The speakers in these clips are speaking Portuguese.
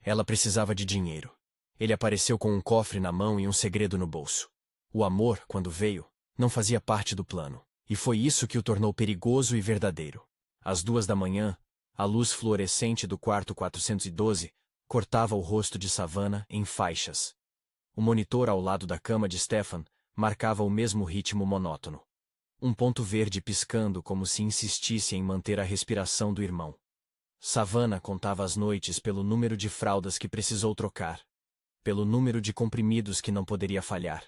Ela precisava de dinheiro. Ele apareceu com um cofre na mão e um segredo no bolso. O amor, quando veio, não fazia parte do plano, e foi isso que o tornou perigoso e verdadeiro. Às 2 da manhã, a luz fluorescente do quarto 412 cortava o rosto de Savannah em faixas. O monitor ao lado da cama de Stefan marcava o mesmo ritmo monótono. Um ponto verde piscando como se insistisse em manter a respiração do irmão. Savannah contava as noites pelo número de fraldas que precisou trocar, pelo número de comprimidos que não poderia falhar,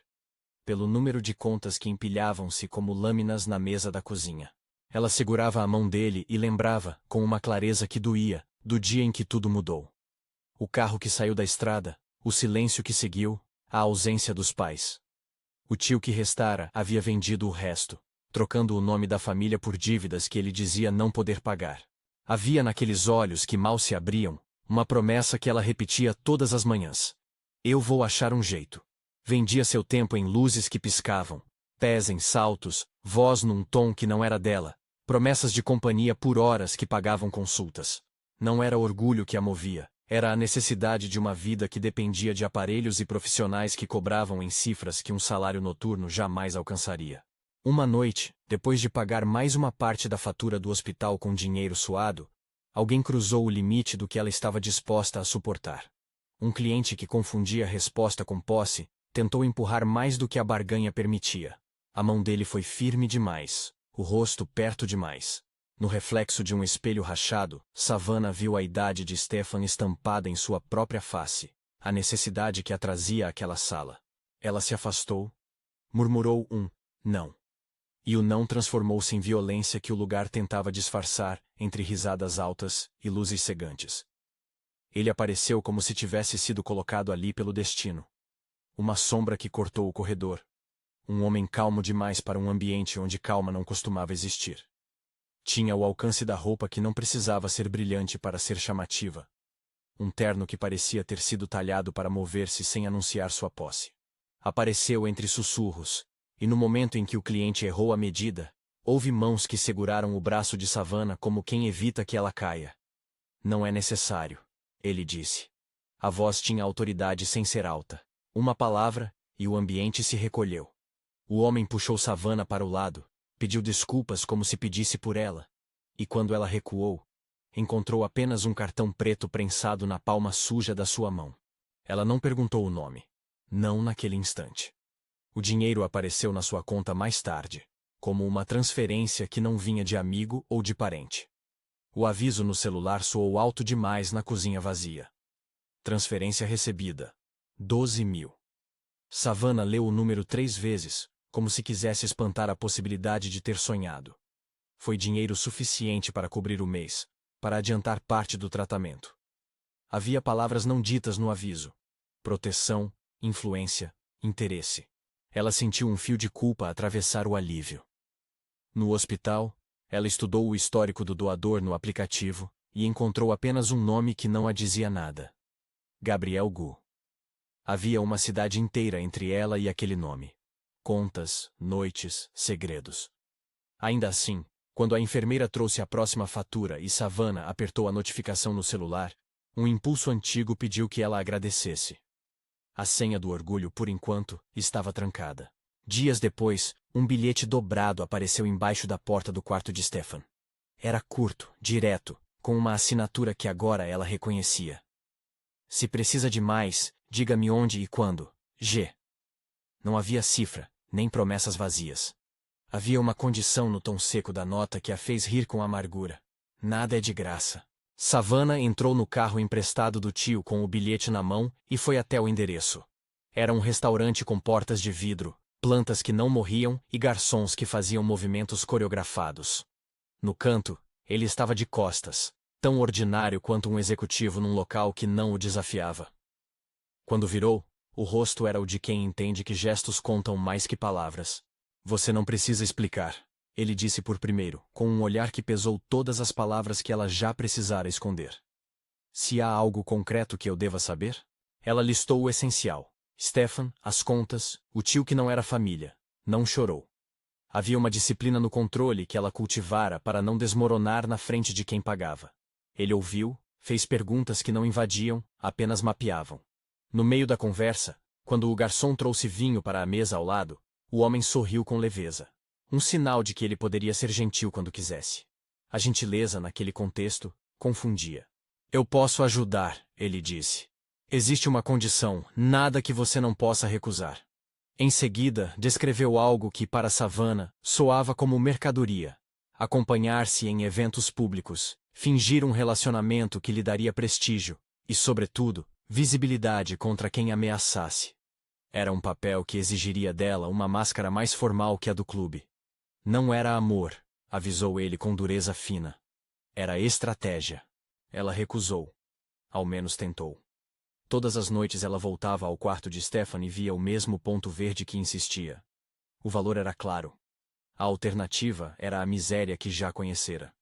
pelo número de contas que empilhavam-se como lâminas na mesa da cozinha. Ela segurava a mão dele e lembrava, com uma clareza que doía, do dia em que tudo mudou. O carro que saiu da estrada, o silêncio que seguiu, a ausência dos pais. O tio que restara havia vendido o resto, trocando o nome da família por dívidas que ele dizia não poder pagar. Havia naqueles olhos que mal se abriam, uma promessa que ela repetia todas as manhãs. Eu vou achar um jeito. Vendia seu tempo em luzes que piscavam, pés em saltos, voz num tom que não era dela, promessas de companhia por horas que pagavam consultas. Não era orgulho que a movia, era a necessidade de uma vida que dependia de aparelhos e profissionais que cobravam em cifras que um salário noturno jamais alcançaria. Uma noite, depois de pagar mais uma parte da fatura do hospital com dinheiro suado, alguém cruzou o limite do que ela estava disposta a suportar. Um cliente que confundia resposta com posse tentou empurrar mais do que a barganha permitia. A mão dele foi firme demais, o rosto perto demais. No reflexo de um espelho rachado, Savannah viu a idade de Stefan estampada em sua própria face, a necessidade que a trazia àquela sala. Ela se afastou, murmurou um não. E o não transformou-se em violência que o lugar tentava disfarçar entre risadas altas e luzes cegantes. Ele apareceu como se tivesse sido colocado ali pelo destino. Uma sombra que cortou o corredor. Um homem calmo demais para um ambiente onde calma não costumava existir. Tinha o alcance da roupa que não precisava ser brilhante para ser chamativa. Um terno que parecia ter sido talhado para mover-se sem anunciar sua posse. Apareceu entre sussurros, e no momento em que o cliente errou a medida, houve mãos que seguraram o braço de Savannah como quem evita que ela caia. Não é necessário, ele disse. A voz tinha autoridade sem ser alta. Uma palavra, e o ambiente se recolheu. O homem puxou Savannah para o lado, pediu desculpas como se pedisse por ela, e quando ela recuou, encontrou apenas um cartão preto prensado na palma suja da sua mão. Ela não perguntou o nome. Não naquele instante. O dinheiro apareceu na sua conta mais tarde, como uma transferência que não vinha de amigo ou de parente. O aviso no celular soou alto demais na cozinha vazia. Transferência recebida. 12.000. Savannah leu o número 3 vezes, como se quisesse espantar a possibilidade de ter sonhado. Foi dinheiro suficiente para cobrir o mês, para adiantar parte do tratamento. Havia palavras não ditas no aviso. Proteção, influência, interesse. Ela sentiu um fio de culpa atravessar o alívio. No hospital, ela estudou o histórico do doador no aplicativo e encontrou apenas um nome que não a dizia nada. Gabriel Gu. Havia uma cidade inteira entre ela e aquele nome. Contas, noites, segredos. Ainda assim, quando a enfermeira trouxe a próxima fatura e Savannah apertou a notificação no celular, um impulso antigo pediu que ela agradecesse. A senha do orgulho, por enquanto, estava trancada. Dias depois, um bilhete dobrado apareceu embaixo da porta do quarto de Stefan. Era curto, direto, com uma assinatura que agora ela reconhecia. Se precisa de mais, diga-me onde e quando. G. Não havia cifra, nem promessas vazias. Havia uma condição no tom seco da nota que a fez rir com amargura. Nada é de graça. Savannah entrou no carro emprestado do tio com o bilhete na mão e foi até o endereço. Era um restaurante com portas de vidro, plantas que não morriam e garçons que faziam movimentos coreografados. No canto, ele estava de costas, tão ordinário quanto um executivo num local que não o desafiava. Quando virou, o rosto era o de quem entende que gestos contam mais que palavras. Você não precisa explicar, ele disse por primeiro, com um olhar que pesou todas as palavras que ela já precisara esconder. Se há algo concreto que eu deva saber? Ela listou o essencial. Stefan, as contas, o tio que não era família. Não chorou. Havia uma disciplina no controle que ela cultivara para não desmoronar na frente de quem pagava. Ele ouviu, Fez perguntas que não invadiam, apenas mapeavam. No meio da conversa, quando o garçom trouxe vinho para a mesa ao lado, o homem sorriu com leveza. Um sinal de que ele poderia ser gentil quando quisesse. A gentileza, naquele contexto, confundia. Eu posso ajudar, ele disse. Existe uma condição, nada que você não possa recusar. Em seguida, descreveu algo que, para Savannah, soava como mercadoria. Acompanhar-se em eventos públicos, fingir um relacionamento que lhe daria prestígio e, sobretudo, visibilidade contra quem ameaçasse. Era um papel que exigiria dela uma máscara mais formal que a do clube. Não era amor, avisou ele com dureza fina. Era estratégia. Ela recusou. Ao menos tentou. Todas as noites ela voltava ao quarto de Stefan e via o mesmo ponto verde que insistia. O valor era claro. A alternativa era a miséria que já conhecera.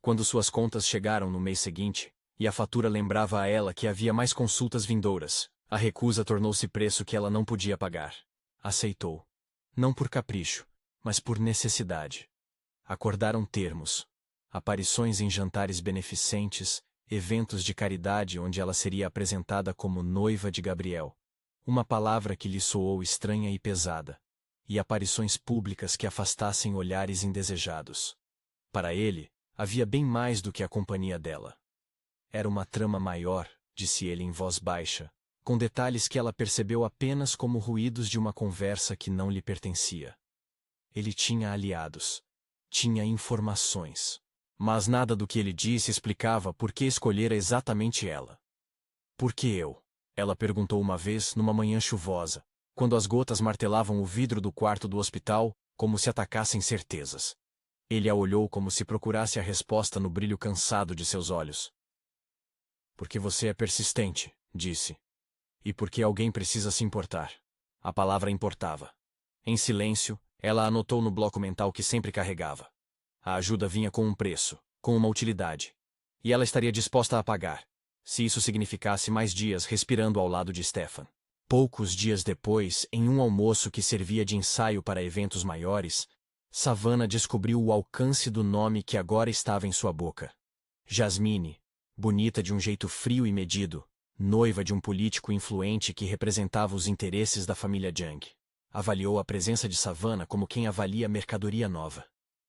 Quando suas contas chegaram no mês seguinte, e a fatura lembrava a ela que havia mais consultas vindouras, a recusa tornou-se preço que ela não podia pagar. Aceitou. Não por capricho, mas por necessidade. Acordaram termos. Aparições em jantares beneficentes, eventos de caridade onde ela seria apresentada como noiva de Gabriel. Uma palavra que lhe soou estranha e pesada. E aparições públicas que afastassem olhares indesejados. Para ele, havia bem mais do que a companhia dela. Era uma trama maior, disse ele em voz baixa, com detalhes que ela percebeu apenas como ruídos de uma conversa que não lhe pertencia. Ele tinha aliados. Tinha informações. Mas nada do que ele disse explicava por que escolhera exatamente ela. Por que eu? Ela perguntou uma vez numa manhã chuvosa, quando as gotas martelavam o vidro do quarto do hospital, como se atacassem certezas. Ele a olhou como se procurasse a resposta no brilho cansado de seus olhos. Porque você é persistente, disse. E porque alguém precisa se importar. A palavra importava. Em silêncio, ela anotou no bloco mental que sempre carregava. A ajuda vinha com um preço, com uma utilidade. E ela estaria disposta a pagar, se isso significasse mais dias respirando ao lado de Stefan. Poucos dias depois, em um almoço que servia de ensaio para eventos maiores, Savannah descobriu o alcance do nome que agora estava em sua boca. Jasmine, bonita de um jeito frio e medido, noiva de um político influente que representava os interesses da família Jung. Avaliou a presença de Savannah como quem avalia mercadoria nova.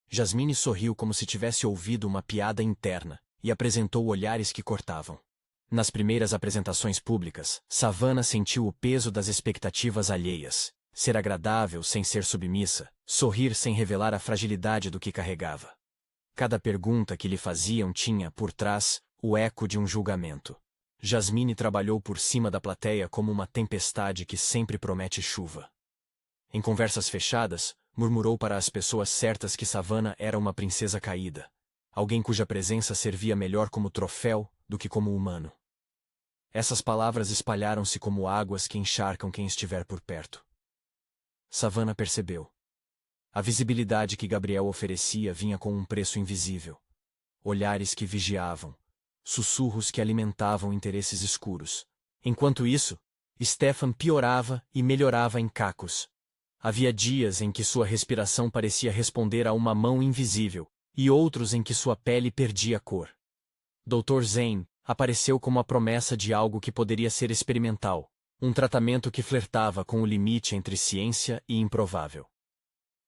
Jasmine sorriu como se tivesse ouvido uma piada interna e apresentou olhares que cortavam. Nas primeiras apresentações públicas, Savannah sentiu o peso das expectativas alheias, ser agradável sem ser submissa, sorrir sem revelar a fragilidade do que carregava. Cada pergunta que lhe faziam tinha, por trás, o eco de um julgamento. Jasmine trabalhou por cima da plateia como uma tempestade que sempre promete chuva. Em conversas fechadas, murmurou para as pessoas certas que Savannah era uma princesa caída, alguém cuja presença servia melhor como troféu do que como humano. Essas palavras espalharam-se como águas que encharcam quem estiver por perto. Savannah percebeu. A visibilidade que Gabriel oferecia vinha com um preço invisível. Olhares que vigiavam, sussurros que alimentavam interesses escuros. Enquanto isso, Stefan piorava e melhorava em cacos. Havia dias em que sua respiração parecia responder a uma mão invisível, e outros em que sua pele perdia cor. Dr. Zane apareceu como a promessa de algo que poderia ser experimental, um tratamento que flertava com o limite entre ciência e improvável.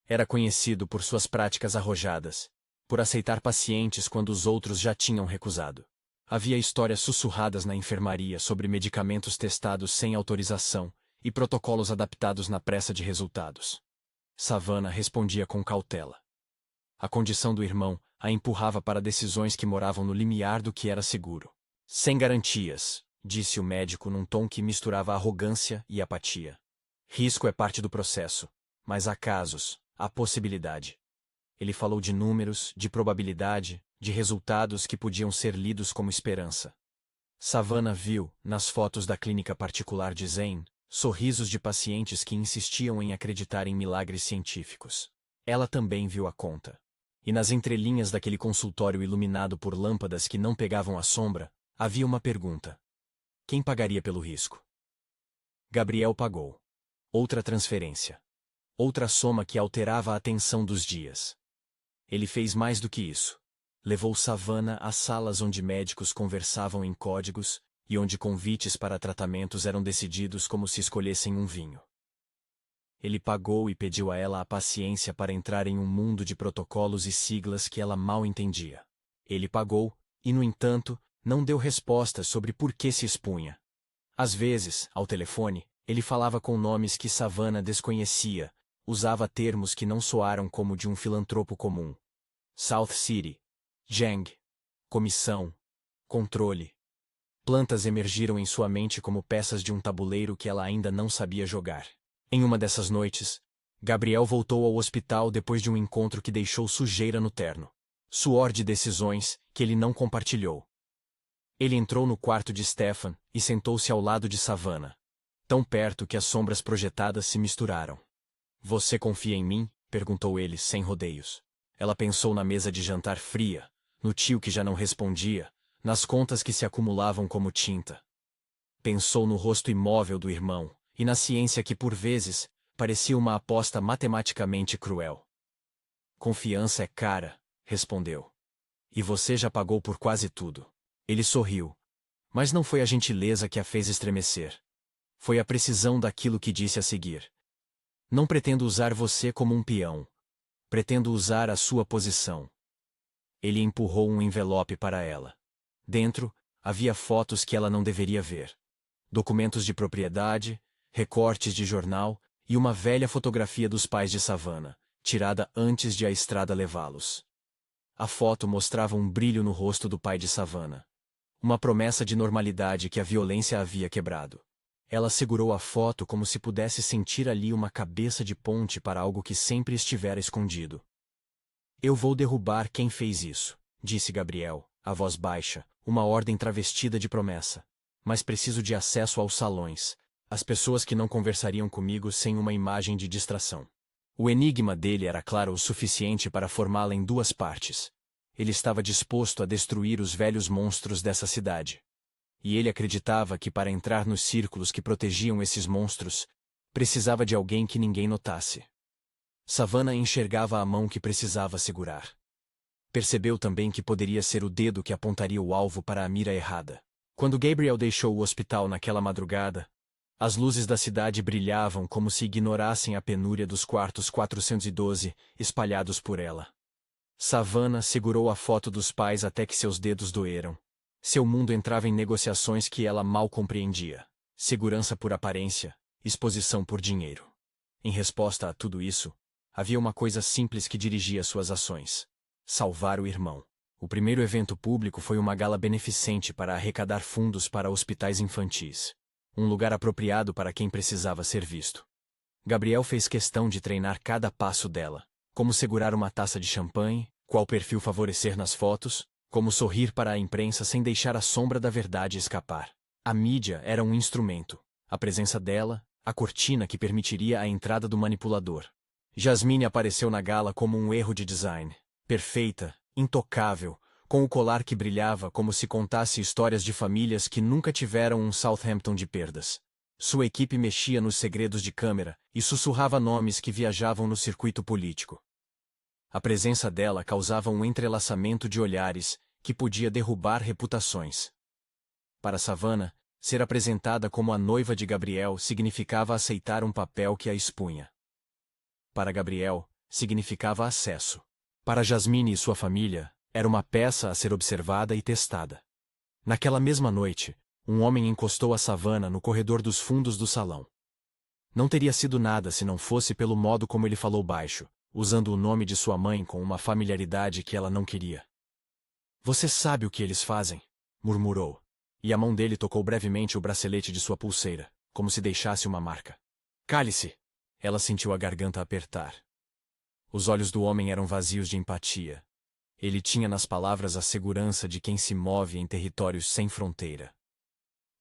Era conhecido por suas práticas arrojadas, por aceitar pacientes quando os outros já tinham recusado. Havia histórias sussurradas na enfermaria sobre medicamentos testados sem autorização e protocolos adaptados na pressa de resultados. Savannah respondia com cautela. A condição do irmão a empurrava para decisões que moravam no limiar do que era seguro. Sem garantias, disse o médico num tom que misturava arrogância e apatia. Risco é parte do processo, mas há casos, há possibilidade. Ele falou de números, de probabilidade, de resultados que podiam ser lidos como esperança. Savannah viu, nas fotos da clínica particular de Zane, sorrisos de pacientes que insistiam em acreditar em milagres científicos. Ela também viu a conta. E nas entrelinhas daquele consultório iluminado por lâmpadas que não pegavam a sombra, havia uma pergunta. Quem pagaria pelo risco? Gabriel pagou. Outra transferência. Outra soma que alterava a tensão dos dias. Ele fez mais do que isso. Levou Savannah às salas onde médicos conversavam em códigos e onde convites para tratamentos eram decididos como se escolhessem um vinho. Ele pagou e pediu a ela a paciência para entrar em um mundo de protocolos e siglas que ela mal entendia. Ele pagou e, no entanto, não deu respostas sobre por que se expunha. Às vezes, ao telefone, ele falava com nomes que Savannah desconhecia, usava termos que não soaram como de um filantropo comum. South City, Jang, comissão, controle. Plantas emergiram em sua mente como peças de um tabuleiro que ela ainda não sabia jogar. Em uma dessas noites, Gabriel voltou ao hospital depois de um encontro que deixou sujeira no terno. Suor de decisões que ele não compartilhou. Ele entrou no quarto de Stefan e sentou-se ao lado de Savannah. Tão perto que as sombras projetadas se misturaram. Você confia em mim? Perguntou ele, sem rodeios. Ela pensou na mesa de jantar fria, no tio que já não respondia, nas contas que se acumulavam como tinta. Pensou no rosto imóvel do irmão, e na ciência que, por vezes, parecia uma aposta matematicamente cruel. Confiança é cara, respondeu. E você já pagou por quase tudo. Ele sorriu. Mas não foi a gentileza que a fez estremecer. Foi a precisão daquilo que disse a seguir. Não pretendo usar você como um peão. Pretendo usar a sua posição. Ele empurrou um envelope para ela. Dentro, havia fotos que ela não deveria ver. Documentos de propriedade, recortes de jornal e uma velha fotografia dos pais de Savannah, tirada antes de a estrada levá-los. A foto mostrava um brilho no rosto do pai de Savannah. Uma promessa de normalidade que a violência havia quebrado. Ela segurou a foto como se pudesse sentir ali uma cabeça de ponte para algo que sempre estivera escondido. Eu vou derrubar quem fez isso, disse Gabriel, a voz baixa, uma ordem travestida de promessa. Mas preciso de acesso aos salões, as pessoas que não conversariam comigo sem uma imagem de distração. O enigma dele era claro o suficiente para formá-la em duas partes. Ele estava disposto a destruir os velhos monstros dessa cidade. E ele acreditava que para entrar nos círculos que protegiam esses monstros, precisava de alguém que ninguém notasse. Savannah enxergava a mão que precisava segurar. Percebeu também que poderia ser o dedo que apontaria o alvo para a mira errada. Quando Gabriel deixou o hospital naquela madrugada, as luzes da cidade brilhavam como se ignorassem a penúria dos quartos 412 espalhados por ela. Savannah segurou a foto dos pais até que seus dedos doeram. Seu mundo entrava em negociações que ela mal compreendia. Segurança por aparência, exposição por dinheiro. Em resposta a tudo isso, havia uma coisa simples que dirigia suas ações: salvar o irmão. O primeiro evento público foi uma gala beneficente para arrecadar fundos para hospitais infantis. Um lugar apropriado para quem precisava ser visto. Gabriel fez questão de treinar cada passo dela. Como segurar uma taça de champanhe, qual perfil favorecer nas fotos, como sorrir para a imprensa sem deixar a sombra da verdade escapar. A mídia era um instrumento. A presença dela, a cortina que permitiria a entrada do manipulador. Jasmine apareceu na gala como um erro de design. Perfeita, intocável, com o colar que brilhava como se contasse histórias de famílias que nunca tiveram um Southampton de perdas. Sua equipe mexia nos segredos de câmera e sussurrava nomes que viajavam no circuito político. A presença dela causava um entrelaçamento de olhares que podia derrubar reputações. Para Savannah, ser apresentada como a noiva de Gabriel significava aceitar um papel que a expunha. Para Gabriel, significava acesso. Para Jasmine e sua família, era uma peça a ser observada e testada. Naquela mesma noite, um homem encostou a Savannah no corredor dos fundos do salão. Não teria sido nada se não fosse pelo modo como ele falou baixo, usando o nome de sua mãe com uma familiaridade que ela não queria. Você sabe o que eles fazem? Murmurou. E a mão dele tocou brevemente o bracelete de sua pulseira, como se deixasse uma marca. Cale-se! Ela sentiu a garganta apertar. Os olhos do homem eram vazios de empatia. Ele tinha nas palavras a segurança de quem se move em territórios sem fronteira.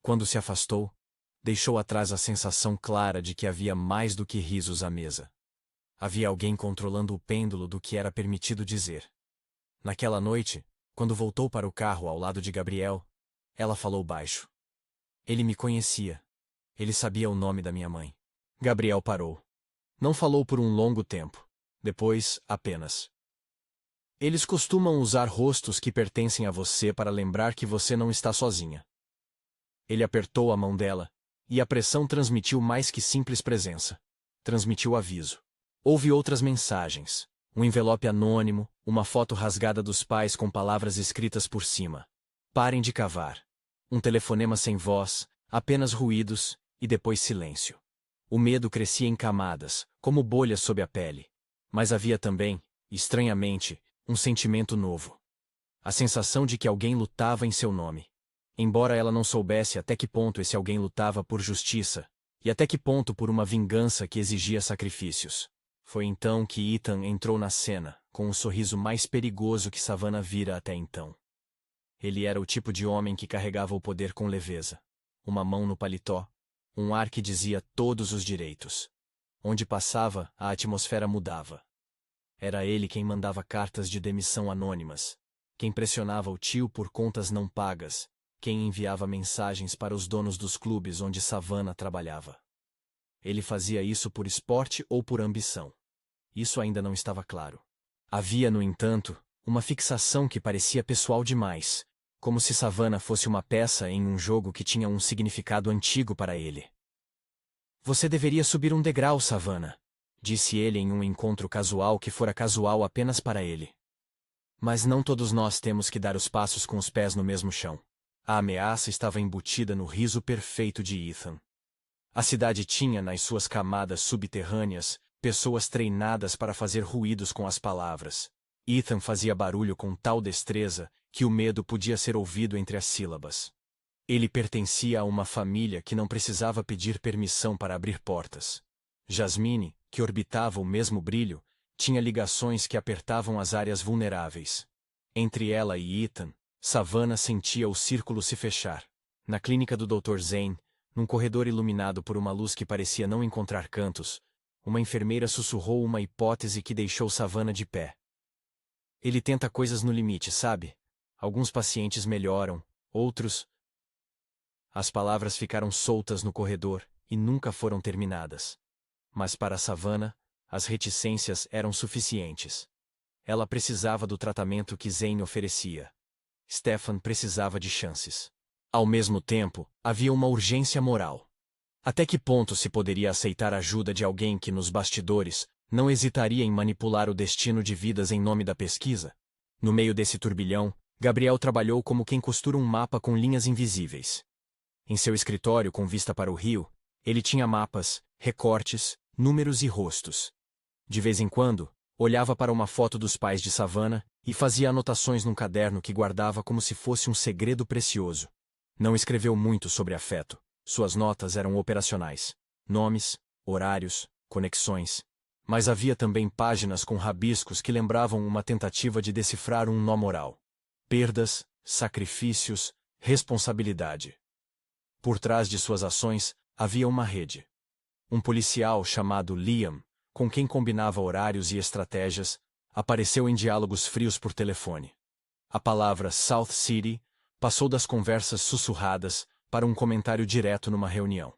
Quando se afastou, deixou atrás a sensação clara de que havia mais do que risos à mesa. Havia alguém controlando o pêndulo do que era permitido dizer. Naquela noite, quando voltou para o carro ao lado de Gabriel, ela falou baixo. Ele me conhecia. Ele sabia o nome da minha mãe. Gabriel parou. Não falou por um longo tempo. Depois, apenas. Eles costumam usar rostos que pertencem a você para lembrar que você não está sozinha. Ele apertou a mão dela, e a pressão transmitiu mais que simples presença. Transmitiu aviso. Houve outras mensagens. Um envelope anônimo, uma foto rasgada dos pais com palavras escritas por cima. Parem de cavar. Um telefonema sem voz, apenas ruídos, e depois silêncio. O medo crescia em camadas, como bolhas sob a pele. Mas havia também, estranhamente, um sentimento novo. A sensação de que alguém lutava em seu nome. Embora ela não soubesse até que ponto esse alguém lutava por justiça, e até que ponto por uma vingança que exigia sacrifícios. Foi então que Ethan entrou na cena, com o sorriso mais perigoso que Savannah vira até então. Ele era o tipo de homem que carregava o poder com leveza. Uma mão no paletó, um ar que dizia todos os direitos. Onde passava, a atmosfera mudava. Era ele quem mandava cartas de demissão anônimas, quem pressionava o tio por contas não pagas, quem enviava mensagens para os donos dos clubes onde Savannah trabalhava. Ele fazia isso por esporte ou por ambição. Isso ainda não estava claro. Havia, no entanto, uma fixação que parecia pessoal demais, como se Savannah fosse uma peça em um jogo que tinha um significado antigo para ele. Você deveria subir um degrau, Savannah, disse ele em um encontro casual que fora casual apenas para ele. Mas não todos nós temos que dar os passos com os pés no mesmo chão. A ameaça estava embutida no riso perfeito de Ethan. A cidade tinha, nas suas camadas subterrâneas, pessoas treinadas para fazer ruídos com as palavras. Ethan fazia barulho com tal destreza que o medo podia ser ouvido entre as sílabas. Ele pertencia a uma família que não precisava pedir permissão para abrir portas. Jasmine, que orbitava o mesmo brilho, tinha ligações que apertavam as áreas vulneráveis. Entre ela e Ethan, Savannah sentia o círculo se fechar. Na clínica do Dr. Zane, num corredor iluminado por uma luz que parecia não encontrar cantos, uma enfermeira sussurrou uma hipótese que deixou Savannah de pé. Ele tenta coisas no limite, sabe? Alguns pacientes melhoram, outros... As palavras ficaram soltas no corredor e nunca foram terminadas. Mas para Savannah, as reticências eram suficientes. Ela precisava do tratamento que Zane oferecia. Stefan precisava de chances. Ao mesmo tempo, havia uma urgência moral. Até que ponto se poderia aceitar a ajuda de alguém que, nos bastidores, não hesitaria em manipular o destino de vidas em nome da pesquisa? No meio desse turbilhão, Gabriel trabalhou como quem costura um mapa com linhas invisíveis. Em seu escritório com vista para o rio, ele tinha mapas, recortes, números e rostos. De vez em quando, olhava para uma foto dos pais de Savannah e fazia anotações num caderno que guardava como se fosse um segredo precioso. Não escreveu muito sobre afeto. Suas notas eram operacionais. Nomes, horários, conexões. Mas havia também páginas com rabiscos que lembravam uma tentativa de decifrar um nó moral. Perdas, sacrifícios, responsabilidade. Por trás de suas ações, havia uma rede. Um policial chamado Liam, com quem combinava horários e estratégias, apareceu em diálogos frios por telefone. A palavra South City passou das conversas sussurradas para um comentário direto numa reunião.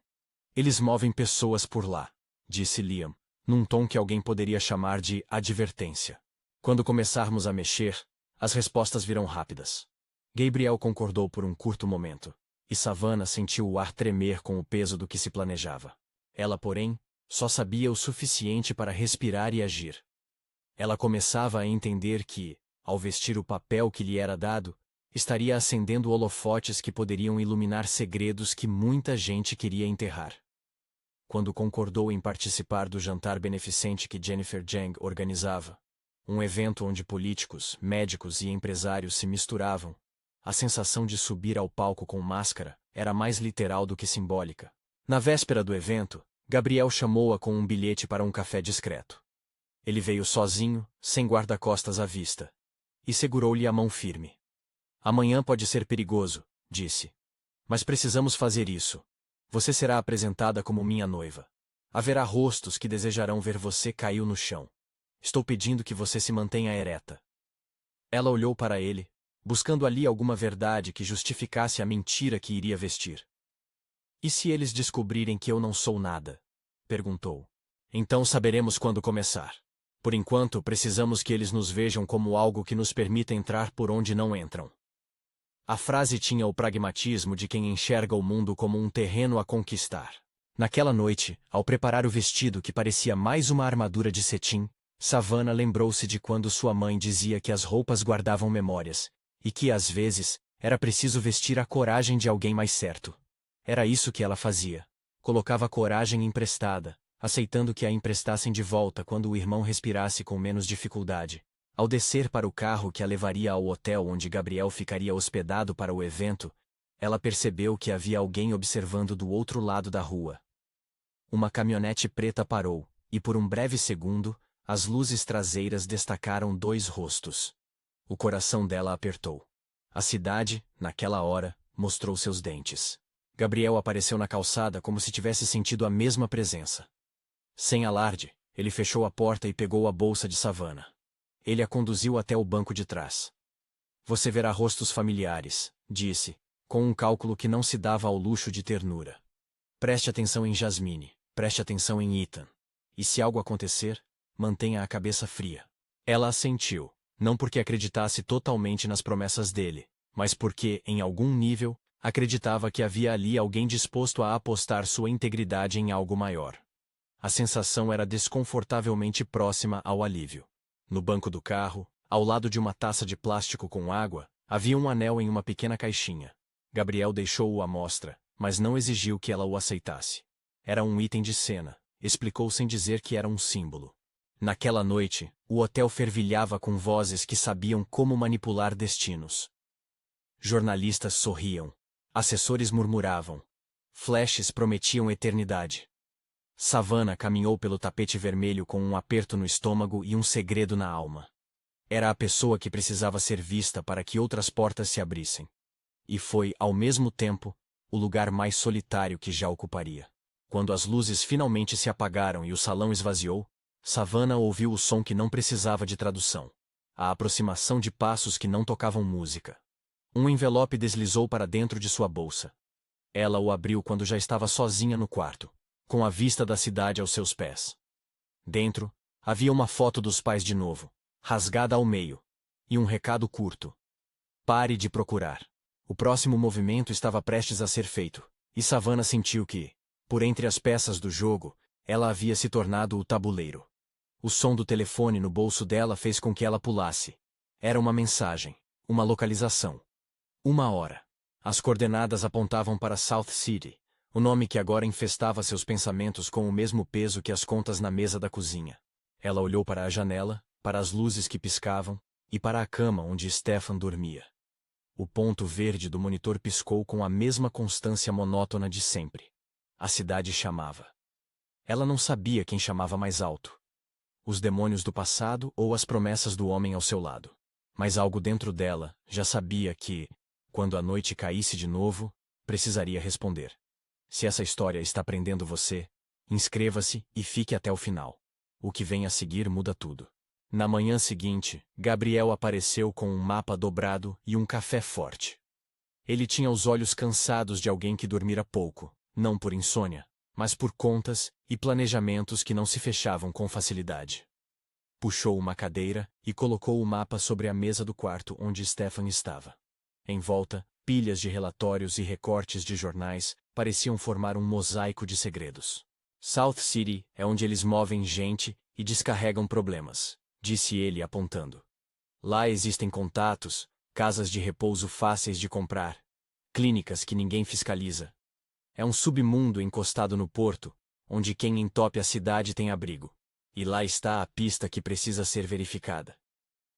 Eles movem pessoas por lá, disse Liam, num tom que alguém poderia chamar de advertência. Quando começarmos a mexer, as respostas virão rápidas. Gabriel concordou por um curto momento, e Savannah sentiu o ar tremer com o peso do que se planejava. Ela, porém, só sabia o suficiente para respirar e agir. Ela começava a entender que, ao vestir o papel que lhe era dado, estaria acendendo holofotes que poderiam iluminar segredos que muita gente queria enterrar. Quando concordou em participar do jantar beneficente que Jennifer Jang organizava, um evento onde políticos, médicos e empresários se misturavam, a sensação de subir ao palco com máscara era mais literal do que simbólica. Na véspera do evento, Gabriel chamou-a com um bilhete para um café discreto. Ele veio sozinho, sem guarda-costas à vista. E segurou-lhe a mão firme. Amanhã pode ser perigoso, disse. Mas precisamos fazer isso. Você será apresentada como minha noiva. Haverá rostos que desejarão ver você cair no chão. Estou pedindo que você se mantenha ereta. Ela olhou para ele, buscando ali alguma verdade que justificasse a mentira que iria vestir. E se eles descobrirem que eu não sou nada? Perguntou. Então saberemos quando começar. Por enquanto, precisamos que eles nos vejam como algo que nos permita entrar por onde não entram. A frase tinha o pragmatismo de quem enxerga o mundo como um terreno a conquistar. Naquela noite, ao preparar o vestido que parecia mais uma armadura de cetim, Savannah lembrou-se de quando sua mãe dizia que as roupas guardavam memórias, e que, às vezes, era preciso vestir a coragem de alguém mais certo. Era isso que ela fazia. Colocava a coragem emprestada, aceitando que a emprestassem de volta quando o irmão respirasse com menos dificuldade. Ao descer para o carro que a levaria ao hotel onde Gabriel ficaria hospedado para o evento, ela percebeu que havia alguém observando do outro lado da rua. Uma caminhonete preta parou, e por um breve segundo, as luzes traseiras destacaram dois rostos. O coração dela apertou. A cidade, naquela hora, mostrou seus dentes. Gabriel apareceu na calçada como se tivesse sentido a mesma presença. Sem alarde, ele fechou a porta e pegou a bolsa de Savannah. Ele a conduziu até o banco de trás. Você verá rostos familiares, disse, com um cálculo que não se dava ao luxo de ternura. Preste atenção em Jasmine, preste atenção em Ethan. E se algo acontecer, mantenha a cabeça fria. Ela assentiu, não porque acreditasse totalmente nas promessas dele, mas porque, em algum nível, acreditava que havia ali alguém disposto a apostar sua integridade em algo maior. A sensação era desconfortavelmente próxima ao alívio. No banco do carro, ao lado de uma taça de plástico com água, havia um anel em uma pequena caixinha. Gabriel deixou-o à mostra, mas não exigiu que ela o aceitasse. Era um item de cena, explicou sem dizer que era um símbolo. Naquela noite, o hotel fervilhava com vozes que sabiam como manipular destinos. Jornalistas sorriam. Assessores murmuravam. Flashes prometiam eternidade. Savannah caminhou pelo tapete vermelho com um aperto no estômago e um segredo na alma. Era a pessoa que precisava ser vista para que outras portas se abrissem. E foi, ao mesmo tempo, o lugar mais solitário que já ocuparia. Quando as luzes finalmente se apagaram e o salão esvaziou, Savannah ouviu o som que não precisava de tradução. A aproximação de passos que não tocavam música. Um envelope deslizou para dentro de sua bolsa. Ela o abriu quando já estava sozinha no quarto, com a vista da cidade aos seus pés. Dentro, havia uma foto dos pais de novo, rasgada ao meio, e um recado curto. Pare de procurar. O próximo movimento estava prestes a ser feito, e Savannah sentiu que, por entre as peças do jogo, ela havia se tornado o tabuleiro. O som do telefone no bolso dela fez com que ela pulasse. Era uma mensagem, uma localização. 1 hora. As coordenadas apontavam para South City, o nome que agora infestava seus pensamentos com o mesmo peso que as contas na mesa da cozinha. Ela olhou para a janela, para as luzes que piscavam, e para a cama onde Stefan dormia. O ponto verde do monitor piscou com a mesma constância monótona de sempre. A cidade chamava. Ela não sabia quem chamava mais alto. Os demônios do passado ou as promessas do homem ao seu lado. Mas algo dentro dela já sabia que, quando a noite caísse de novo, precisaria responder. Se essa história está prendendo você, inscreva-se e fique até o final. O que vem a seguir muda tudo. Na manhã seguinte, Gabriel apareceu com um mapa dobrado e um café forte. Ele tinha os olhos cansados de alguém que dormira pouco, não por insônia, mas por contas e planejamentos que não se fechavam com facilidade. Puxou uma cadeira e colocou o mapa sobre a mesa do quarto onde Stefan estava. Em volta, pilhas de relatórios e recortes de jornais pareciam formar um mosaico de segredos. South City é onde eles movem gente e descarregam problemas, disse ele apontando. Lá existem contatos, casas de repouso fáceis de comprar, clínicas que ninguém fiscaliza. É um submundo encostado no porto, onde quem entope a cidade tem abrigo. E lá está a pista que precisa ser verificada.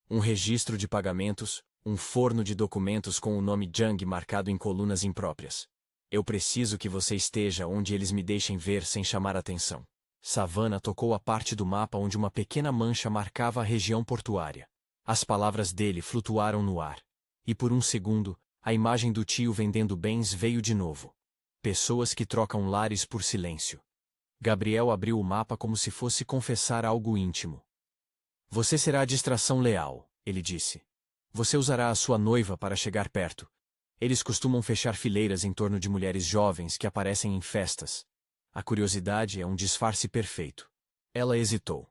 Um registro de pagamentos, um forno de documentos com o nome Jung marcado em colunas impróprias. Eu preciso que você esteja onde eles me deixem ver sem chamar atenção. Savannah tocou a parte do mapa onde uma pequena mancha marcava a região portuária. As palavras dele flutuaram no ar. E por um segundo, a imagem do tio vendendo bens veio de novo. Pessoas que trocam lares por silêncio. Gabriel abriu o mapa como se fosse confessar algo íntimo. Você será a distração leal, ele disse. Você usará a sua noiva para chegar perto. Eles costumam fechar fileiras em torno de mulheres jovens que aparecem em festas. A curiosidade é um disfarce perfeito. Ela hesitou.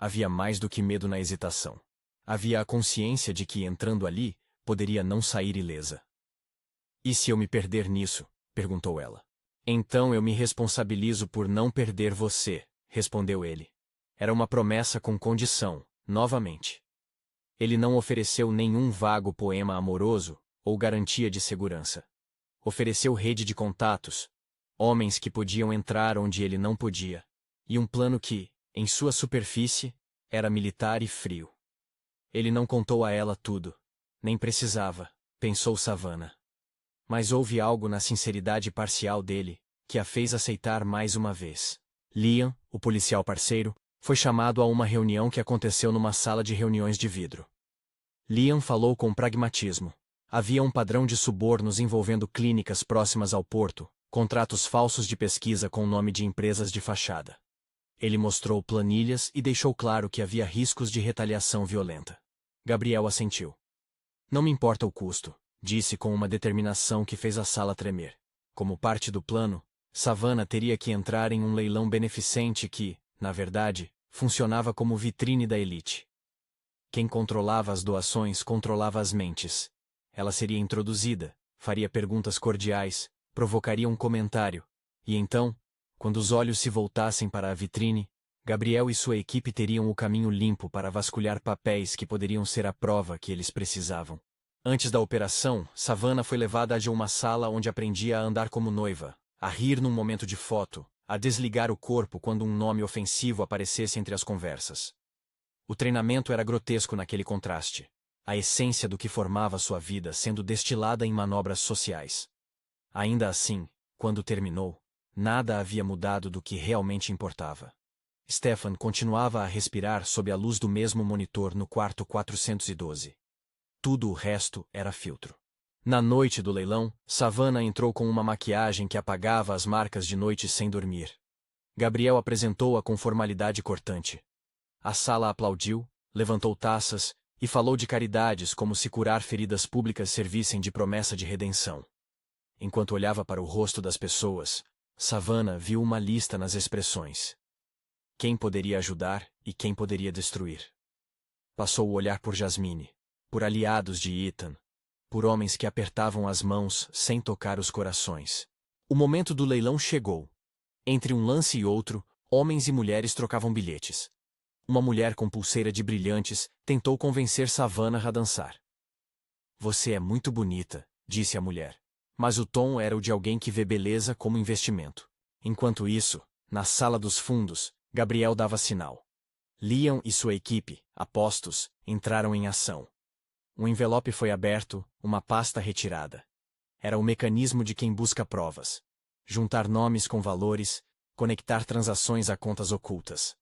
Havia mais do que medo na hesitação. Havia a consciência de que, entrando ali, poderia não sair ilesa. E se eu me perder nisso? Perguntou ela. Então eu me responsabilizo por não perder você, respondeu ele. Era uma promessa com condição, novamente. Ele não ofereceu nenhum vago poema amoroso ou garantia de segurança. Ofereceu rede de contatos, homens que podiam entrar onde ele não podia, e um plano que, em sua superfície, era militar e frio. Ele não contou a ela tudo. Nem precisava, pensou Savannah. Mas houve algo na sinceridade parcial dele, que a fez aceitar mais uma vez. Liam, o policial parceiro, foi chamado a uma reunião que aconteceu numa sala de reuniões de vidro. Liam falou com pragmatismo. Havia um padrão de subornos envolvendo clínicas próximas ao porto, contratos falsos de pesquisa com o nome de empresas de fachada. Ele mostrou planilhas e deixou claro que havia riscos de retaliação violenta. Gabriel assentiu. Não me importa o custo, disse com uma determinação que fez a sala tremer. Como parte do plano, Savannah teria que entrar em um leilão beneficente que, na verdade, funcionava como vitrine da elite. Quem controlava as doações controlava as mentes. Ela seria introduzida, faria perguntas cordiais, provocaria um comentário, e então, quando os olhos se voltassem para a vitrine, Gabriel e sua equipe teriam o caminho limpo para vasculhar papéis que poderiam ser a prova que eles precisavam. Antes da operação, Savannah foi levada a uma sala onde aprendia a andar como noiva, a rir num momento de foto, a desligar o corpo quando um nome ofensivo aparecesse entre as conversas. O treinamento era grotesco naquele contraste, a essência do que formava sua vida sendo destilada em manobras sociais. Ainda assim, quando terminou, nada havia mudado do que realmente importava. Stefan continuava a respirar sob a luz do mesmo monitor no quarto 412. Tudo o resto era filtro. Na noite do leilão, Savannah entrou com uma maquiagem que apagava as marcas de noite sem dormir. Gabriel apresentou-a com formalidade cortante. A sala aplaudiu, levantou taças e falou de caridades como se curar feridas públicas servissem de promessa de redenção. Enquanto olhava para o rosto das pessoas, Savannah viu uma lista nas expressões. Quem poderia ajudar e quem poderia destruir. Passou o olhar por Jasmine, por aliados de Ethan, por homens que apertavam as mãos sem tocar os corações. O momento do leilão chegou. Entre um lance e outro, homens e mulheres trocavam bilhetes. Uma mulher com pulseira de brilhantes tentou convencer Savannah a dançar. Você é muito bonita, disse a mulher. Mas o tom era o de alguém que vê beleza como investimento. Enquanto isso, na sala dos fundos, Gabriel dava sinal. Liam e sua equipe, apostos, entraram em ação. Um envelope foi aberto, uma pasta retirada. Era o mecanismo de quem busca provas. Juntar nomes com valores, conectar transações a contas ocultas.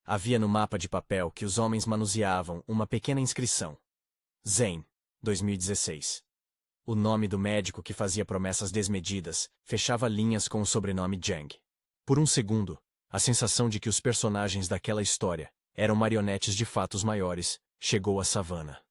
Havia no mapa de papel que os homens manuseavam uma pequena inscrição. Zane, 2016. O nome do médico que fazia promessas desmedidas fechava linhas com o sobrenome Jang. Por um segundo, a sensação de que os personagens daquela história eram marionetes de fatos maiores chegou a Savannah.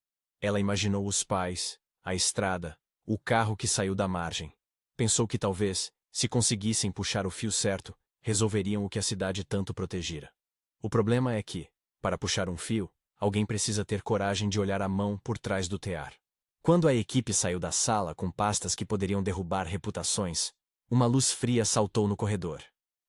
Ela imaginou os pais, a estrada, o carro que saiu da margem. Pensou que talvez, se conseguissem puxar o fio certo, resolveriam o que a cidade tanto protegira. O problema é que, para puxar um fio, alguém precisa ter coragem de olhar a mão por trás do tear. Quando a equipe saiu da sala com pastas que poderiam derrubar reputações, uma luz fria saltou no corredor.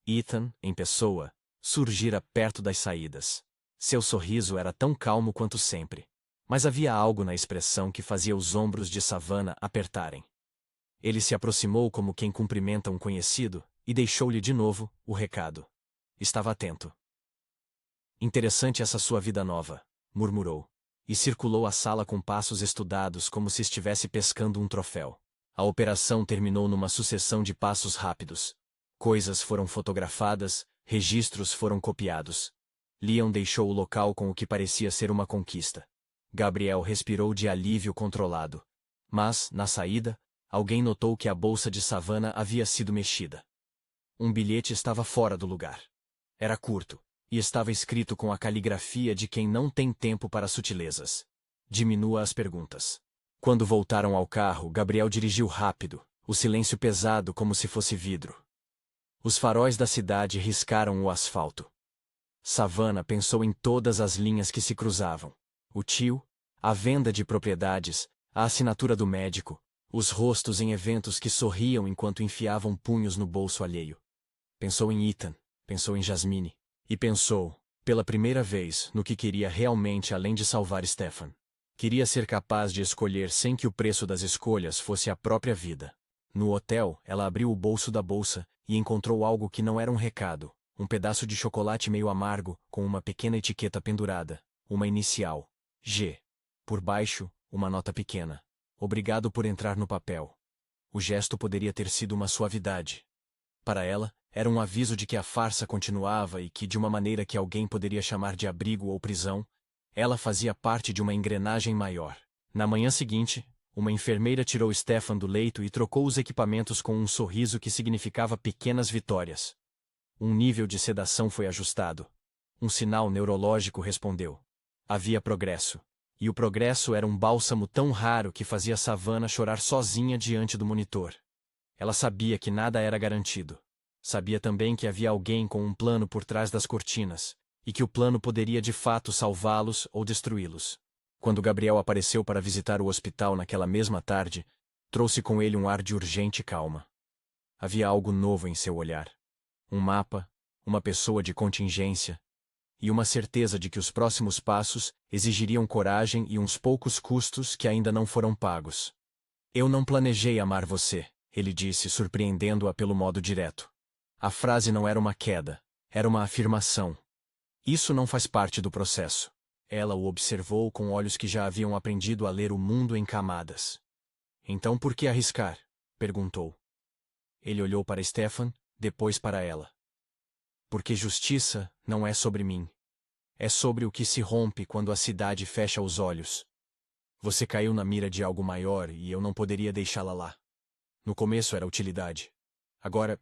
Ethan, em pessoa, surgira perto das saídas. Seu sorriso era tão calmo quanto sempre. Mas havia algo na expressão que fazia os ombros de Savannah apertarem. Ele se aproximou como quem cumprimenta um conhecido e deixou-lhe de novo o recado. Estava atento. Interessante essa sua vida nova, murmurou, e circulou a sala com passos estudados como se estivesse pescando um troféu. A operação terminou numa sucessão de passos rápidos. Coisas foram fotografadas, registros foram copiados. Liam deixou o local com o que parecia ser uma conquista. Gabriel respirou de alívio controlado. Mas, na saída, alguém notou que a bolsa de Savannah havia sido mexida. Um bilhete estava fora do lugar. Era curto, e estava escrito com a caligrafia de quem não tem tempo para sutilezas. Diminua as perguntas. Quando voltaram ao carro, Gabriel dirigiu rápido, o silêncio pesado como se fosse vidro. Os faróis da cidade riscaram o asfalto. Savannah pensou em todas as linhas que se cruzavam. O tio, a venda de propriedades, a assinatura do médico, os rostos em eventos que sorriam enquanto enfiavam punhos no bolso alheio. Pensou em Ethan, pensou em Jasmine, e pensou, pela primeira vez, no que queria realmente além de salvar Stefan. Queria ser capaz de escolher sem que o preço das escolhas fosse a própria vida. No hotel, ela abriu o bolso da bolsa e encontrou algo que não era um recado, um pedaço de chocolate meio amargo com uma pequena etiqueta pendurada, uma inicial, G. Por baixo, uma nota pequena. Obrigado por entrar no papel. O gesto poderia ter sido uma suavidade. Para ela, era um aviso de que a farsa continuava e que, de uma maneira que alguém poderia chamar de abrigo ou prisão, ela fazia parte de uma engrenagem maior. Na manhã seguinte, uma enfermeira tirou Stefan do leito e trocou os equipamentos com um sorriso que significava pequenas vitórias. Um nível de sedação foi ajustado. Um sinal neurológico respondeu. Havia progresso. E o progresso era um bálsamo tão raro que fazia Savannah chorar sozinha diante do monitor. Ela sabia que nada era garantido. Sabia também que havia alguém com um plano por trás das cortinas, e que o plano poderia de fato salvá-los ou destruí-los. Quando Gabriel apareceu para visitar o hospital naquela mesma tarde, trouxe com ele um ar de urgente calma. Havia algo novo em seu olhar. Um mapa, uma pessoa de contingência, e uma certeza de que os próximos passos exigiriam coragem e uns poucos custos que ainda não foram pagos. Eu não planejei amar você, ele disse, surpreendendo-a pelo modo direto. A frase não era uma queda, era uma afirmação. Isso não faz parte do processo. Ela o observou com olhos que já haviam aprendido a ler o mundo em camadas. Então por que arriscar? Perguntou. Ele olhou para Stefan, depois para ela. Porque justiça não é sobre mim. É sobre o que se rompe quando a cidade fecha os olhos. Você caiu na mira de algo maior e eu não poderia deixá-la lá. No começo era utilidade. Agora...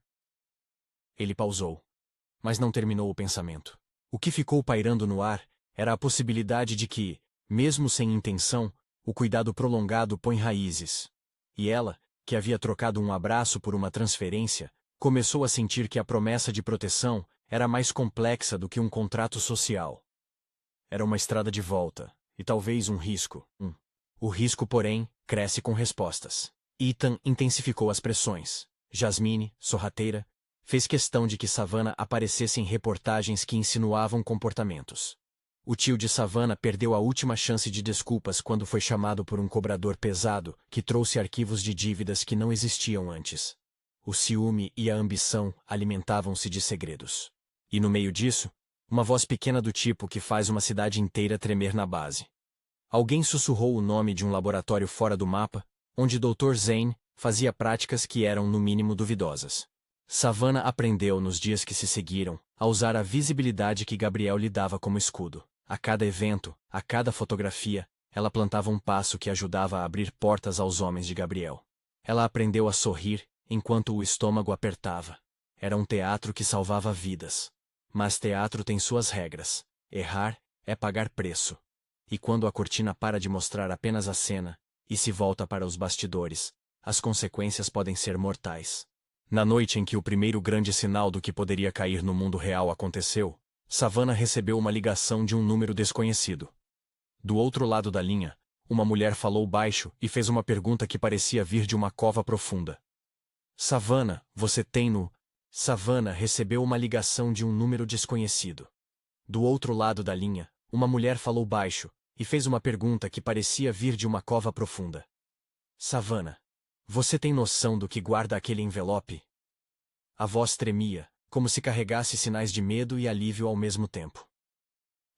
Ele pausou. Mas não terminou o pensamento. O que ficou pairando no ar era a possibilidade de que, mesmo sem intenção, o cuidado prolongado põe raízes. E ela, que havia trocado um abraço por uma transferência, começou a sentir que a promessa de proteção era mais complexa do que um contrato social. Era uma estrada de volta, e talvez um risco. O risco, porém, cresce com respostas. Ethan intensificou as pressões. Jasmine, sorrateira, fez questão de que Savannah aparecesse em reportagens que insinuavam comportamentos. O tio de Savannah perdeu a última chance de desculpas quando foi chamado por um cobrador pesado que trouxe arquivos de dívidas que não existiam antes. O ciúme e a ambição alimentavam-se de segredos. E no meio disso, uma voz pequena do tipo que faz uma cidade inteira tremer na base. Alguém sussurrou o nome de um laboratório fora do mapa, onde Dr. Zane fazia práticas que eram no mínimo duvidosas. Savannah aprendeu nos dias que se seguiram a usar a visibilidade que Gabriel lhe dava como escudo. A cada evento, a cada fotografia, ela plantava um passo que ajudava a abrir portas aos homens de Gabriel. Ela aprendeu a sorrir enquanto o estômago apertava. Era um teatro que salvava vidas. Mas teatro tem suas regras. Errar é pagar preço. E quando a cortina para de mostrar apenas a cena e se volta para os bastidores, as consequências podem ser mortais. Na noite em que o primeiro grande sinal do que poderia cair no mundo real aconteceu, Savannah recebeu uma ligação de um número desconhecido. Do outro lado da linha, uma mulher falou baixo e fez uma pergunta que parecia vir de uma cova profunda. Savannah, você tem no... Savannah recebeu uma ligação de um número desconhecido. Do outro lado da linha, uma mulher falou baixo e fez uma pergunta que parecia vir de uma cova profunda. Savannah, você tem noção do que guarda aquele envelope? A voz tremia, como se carregasse sinais de medo e alívio ao mesmo tempo.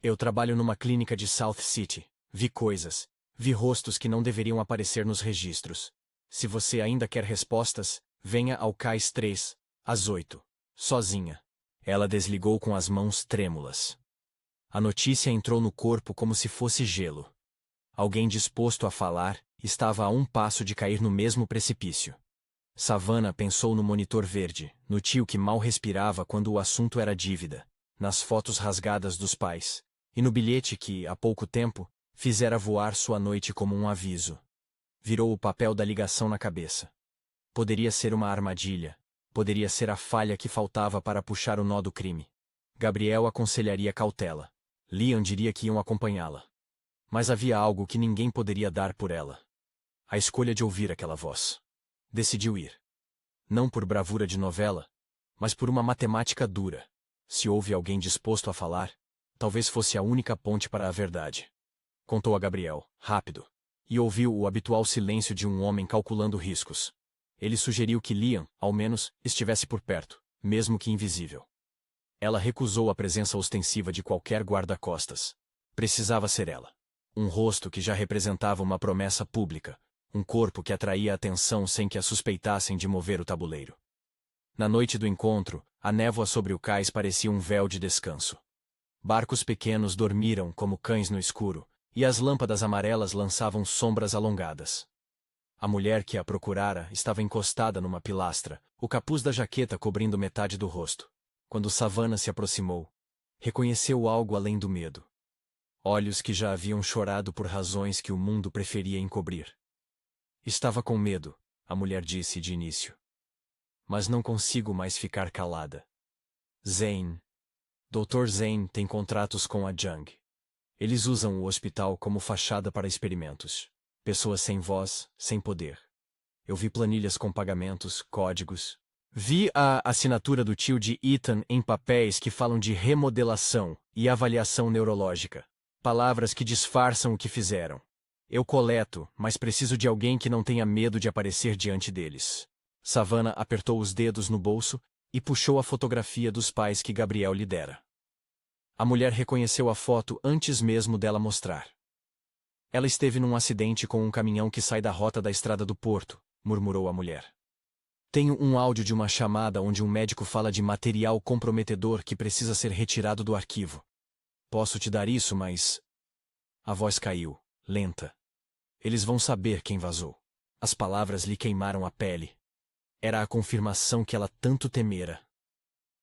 Eu trabalho numa clínica de South City. Vi coisas. Vi rostos que não deveriam aparecer nos registros. Se você ainda quer respostas, venha ao Cais 3, às 8. Sozinha. Ela desligou com as mãos trêmulas. A notícia entrou no corpo como se fosse gelo. Alguém disposto a falar estava a um passo de cair no mesmo precipício. Savannah pensou no monitor verde, no tio que mal respirava quando o assunto era dívida, nas fotos rasgadas dos pais, e no bilhete que, há pouco tempo, fizera voar sua noite como um aviso. Virou o papel da ligação na cabeça. Poderia ser uma armadilha. Poderia ser a falha que faltava para puxar o nó do crime. Gabriel aconselharia cautela. Liam diria que iam acompanhá-la. Mas havia algo que ninguém poderia dar por ela. A escolha de ouvir aquela voz. Decidiu ir. Não por bravura de novela, mas por uma matemática dura. Se houve alguém disposto a falar, talvez fosse a única ponte para a verdade. Contou a Gabriel, rápido, e ouviu o habitual silêncio de um homem calculando riscos. Ele sugeriu que Liam, ao menos, estivesse por perto, mesmo que invisível. Ela recusou a presença ostensiva de qualquer guarda-costas. Precisava ser ela. Um rosto que já representava uma promessa pública, um corpo que atraía a atenção sem que a suspeitassem de mover o tabuleiro. Na noite do encontro, a névoa sobre o cais parecia um véu de descanso. Barcos pequenos dormiram como cães no escuro, e as lâmpadas amarelas lançavam sombras alongadas. A mulher que a procurara estava encostada numa pilastra, o capuz da jaqueta cobrindo metade do rosto. Quando Savannah se aproximou, reconheceu algo além do medo. Olhos que já haviam chorado por razões que o mundo preferia encobrir. Estava com medo, a mulher disse de início. Mas não consigo mais ficar calada. Zane. Dr. Zane tem contratos com a Jung. Eles usam o hospital como fachada para experimentos. Pessoas sem voz, sem poder. Eu vi planilhas com pagamentos, códigos. Vi a assinatura do tio de Ethan em papéis que falam de remodelação e avaliação neurológica. Palavras que disfarçam o que fizeram. Eu coleto, mas preciso de alguém que não tenha medo de aparecer diante deles. Savannah apertou os dedos no bolso e puxou a fotografia dos pais que Gabriel lhe dera. A mulher reconheceu a foto antes mesmo dela mostrar. Ela esteve num acidente com um caminhão que sai da rota da estrada do Porto, murmurou a mulher. Tenho um áudio de uma chamada onde um médico fala de material comprometedor que precisa ser retirado do arquivo. Posso te dar isso, mas... A voz caiu, lenta. Eles vão saber quem vazou. As palavras lhe queimaram a pele. Era a confirmação que ela tanto temera.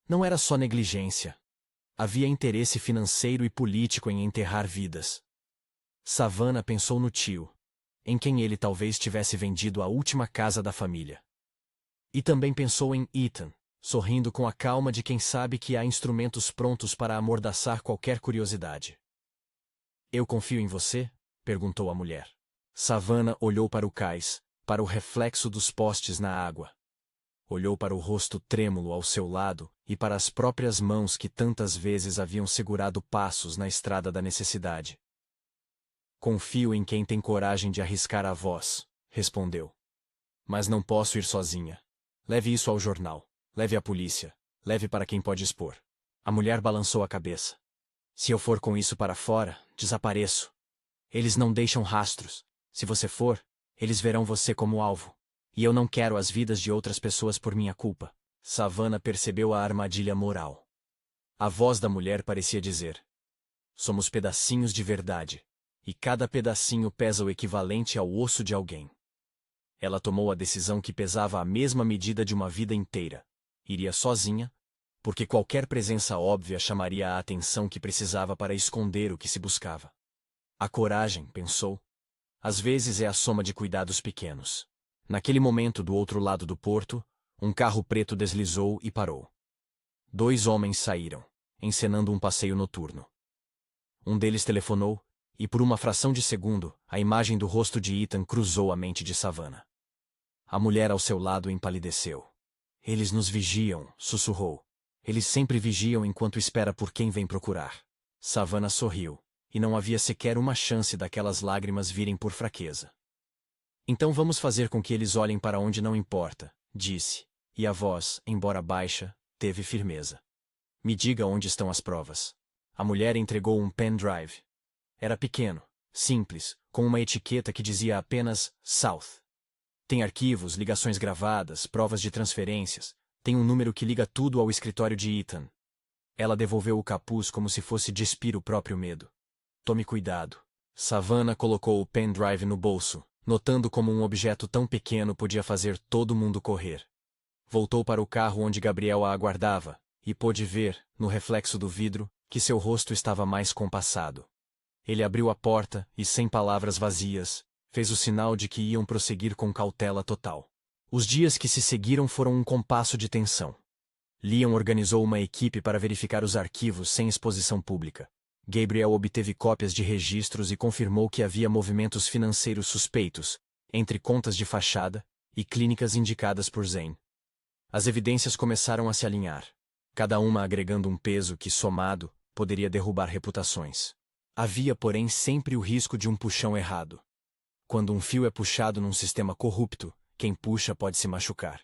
Não era só negligência. Havia interesse financeiro e político em enterrar vidas. Savannah pensou no tio, em quem ele talvez tivesse vendido a última casa da família. E também pensou em Ethan, sorrindo com a calma de quem sabe que há instrumentos prontos para amordaçar qualquer curiosidade. Eu confio em você? Perguntou a mulher. Savannah olhou para o cais, para o reflexo dos postes na água. Olhou para o rosto trêmulo ao seu lado e para as próprias mãos que tantas vezes haviam segurado passos na estrada da necessidade. Confio em quem tem coragem de arriscar a voz, respondeu. Mas não posso ir sozinha. Leve isso ao jornal. Leve à polícia. Leve para quem pode expor. A mulher balançou a cabeça. Se eu for com isso para fora, desapareço. Eles não deixam rastros. Se você for, eles verão você como alvo. E eu não quero as vidas de outras pessoas por minha culpa. Savannah percebeu a armadilha moral. A voz da mulher parecia dizer: somos pedacinhos de verdade. E cada pedacinho pesa o equivalente ao osso de alguém. Ela tomou a decisão que pesava a mesma medida de uma vida inteira. Iria sozinha, porque qualquer presença óbvia chamaria a atenção que precisava para esconder o que se buscava. A coragem, pensou, às vezes é a soma de cuidados pequenos. Naquele momento, do outro lado do porto, um carro preto deslizou e parou. 2 homens saíram, encenando um passeio noturno. Um deles telefonou, e por uma fração de segundo, a imagem do rosto de Ethan cruzou a mente de Savannah. A mulher ao seu lado empalideceu. Eles nos vigiam, sussurrou. Eles sempre vigiam enquanto espera por quem vem procurar. Savannah sorriu, e não havia sequer uma chance daquelas lágrimas virem por fraqueza. Então vamos fazer com que eles olhem para onde não importa, disse, e a voz, embora baixa, teve firmeza. Me diga onde estão as provas. A mulher entregou um pendrive. Era pequeno, simples, com uma etiqueta que dizia apenas South. Tem arquivos, ligações gravadas, provas de transferências. Tem um número que liga tudo ao escritório de Ethan. Ela devolveu o capuz como se fosse despir o próprio medo. Tome cuidado. Savannah colocou o pendrive no bolso, notando como um objeto tão pequeno podia fazer todo mundo correr. Voltou para o carro onde Gabriel a aguardava, e pôde ver, no reflexo do vidro, que seu rosto estava mais compassado. Ele abriu a porta e, sem palavras vazias, fez o sinal de que iam prosseguir com cautela total. Os dias que se seguiram foram um compasso de tensão. Liam organizou uma equipe para verificar os arquivos sem exposição pública. Gabriel obteve cópias de registros e confirmou que havia movimentos financeiros suspeitos entre contas de fachada e clínicas indicadas por Zane. As evidências começaram a se alinhar, cada uma agregando um peso que, somado, poderia derrubar reputações. Havia, porém, sempre o risco de um puxão errado. Quando um fio é puxado num sistema corrupto, quem puxa pode se machucar.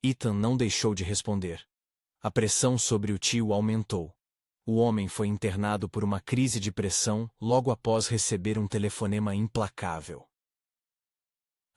Ethan não deixou de responder. A pressão sobre o tio aumentou. O homem foi internado por uma crise de pressão logo após receber um telefonema implacável.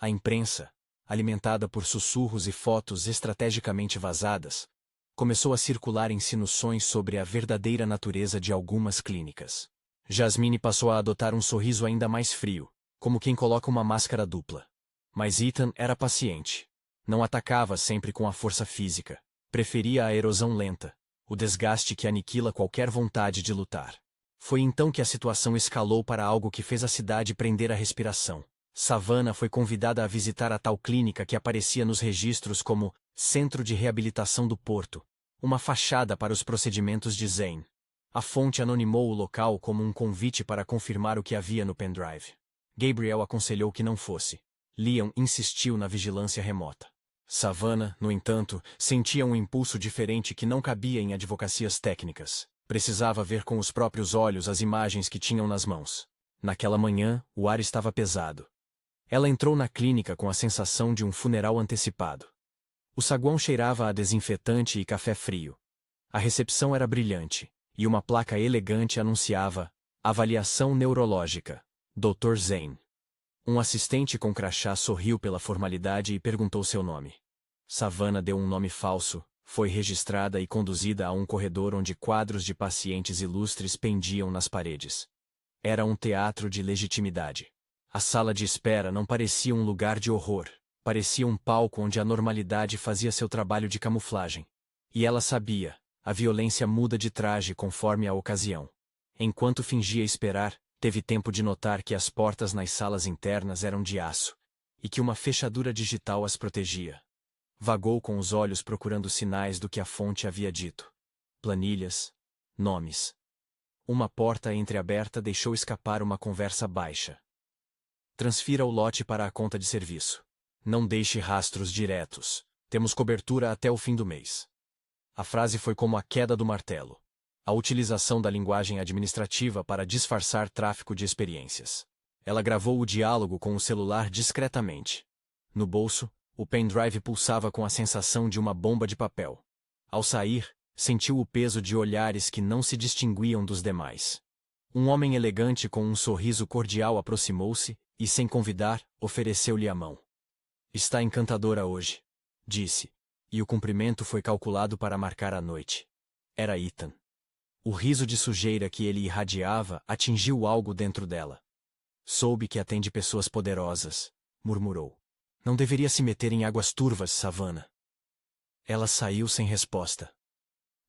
A imprensa, alimentada por sussurros e fotos estrategicamente vazadas, começou a circular insinuações sobre a verdadeira natureza de algumas clínicas. Jasmine passou a adotar um sorriso ainda mais frio, como quem coloca uma máscara dupla. Mas Ethan era paciente. Não atacava sempre com a força física. Preferia a erosão lenta, o desgaste que aniquila qualquer vontade de lutar. Foi então que a situação escalou para algo que fez a cidade prender a respiração. Savannah foi convidada a visitar a tal clínica que aparecia nos registros como Centro de Reabilitação do Porto, uma fachada para os procedimentos de Zane. A fonte anonimou o local como um convite para confirmar o que havia no pendrive. Gabriel aconselhou que não fosse. Liam insistiu na vigilância remota. Savannah, no entanto, sentia um impulso diferente que não cabia em advocacias técnicas. Precisava ver com os próprios olhos as imagens que tinham nas mãos. Naquela manhã, o ar estava pesado. Ela entrou na clínica com a sensação de um funeral antecipado. O saguão cheirava a desinfetante e café frio. A recepção era brilhante, e uma placa elegante anunciava Avaliação Neurológica, Dr. Zane. Um assistente com crachá sorriu pela formalidade e perguntou seu nome. Savannah deu um nome falso, foi registrada e conduzida a um corredor onde quadros de pacientes ilustres pendiam nas paredes. Era um teatro de legitimidade. A sala de espera não parecia um lugar de horror, parecia um palco onde a normalidade fazia seu trabalho de camuflagem. E ela sabia, a violência muda de traje conforme a ocasião. Enquanto fingia esperar, teve tempo de notar que as portas nas salas internas eram de aço, e que uma fechadura digital as protegia. Vagou com os olhos procurando sinais do que a fonte havia dito. Planilhas, nomes. Uma porta entreaberta deixou escapar uma conversa baixa. Transfira o lote para a conta de serviço. Não deixe rastros diretos. Temos cobertura até o fim do mês. A frase foi como a queda do martelo. A utilização da linguagem administrativa para disfarçar tráfico de experiências. Ela gravou o diálogo com o celular discretamente. No bolso, o pendrive pulsava com a sensação de uma bomba de papel. Ao sair, sentiu o peso de olhares que não se distinguiam dos demais. Um homem elegante com um sorriso cordial aproximou-se e, sem convidar, ofereceu-lhe a mão. Está encantadora hoje, disse, e o cumprimento foi calculado para marcar a noite. Era Ethan. O riso de sujeira que ele irradiava atingiu algo dentro dela. Soube que atende pessoas poderosas, murmurou. Não deveria se meter em águas turvas, Savannah. Ela saiu sem resposta.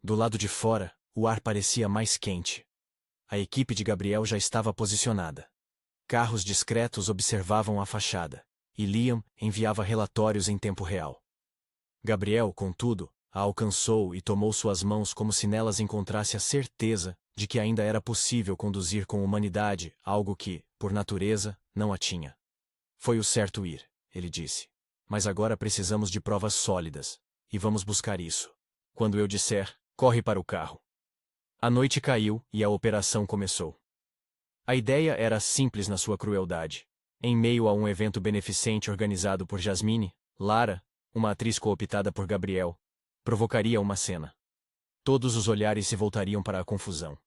Do lado de fora, o ar parecia mais quente. A equipe de Gabriel já estava posicionada. Carros discretos observavam a fachada, e Liam enviava relatórios em tempo real. Gabriel, contudo, a alcançou e tomou suas mãos como se nelas encontrasse a certeza de que ainda era possível conduzir com humanidade algo que, por natureza, não a tinha. Foi o certo ir, ele disse. Mas agora precisamos de provas sólidas, e vamos buscar isso. Quando eu disser, corre para o carro. A noite caiu e a operação começou. A ideia era simples na sua crueldade. Em meio a um evento beneficente organizado por Jasmine, Lara, uma atriz cooptada por Gabriel, provocaria uma cena. Todos os olhares se voltariam para a confusão.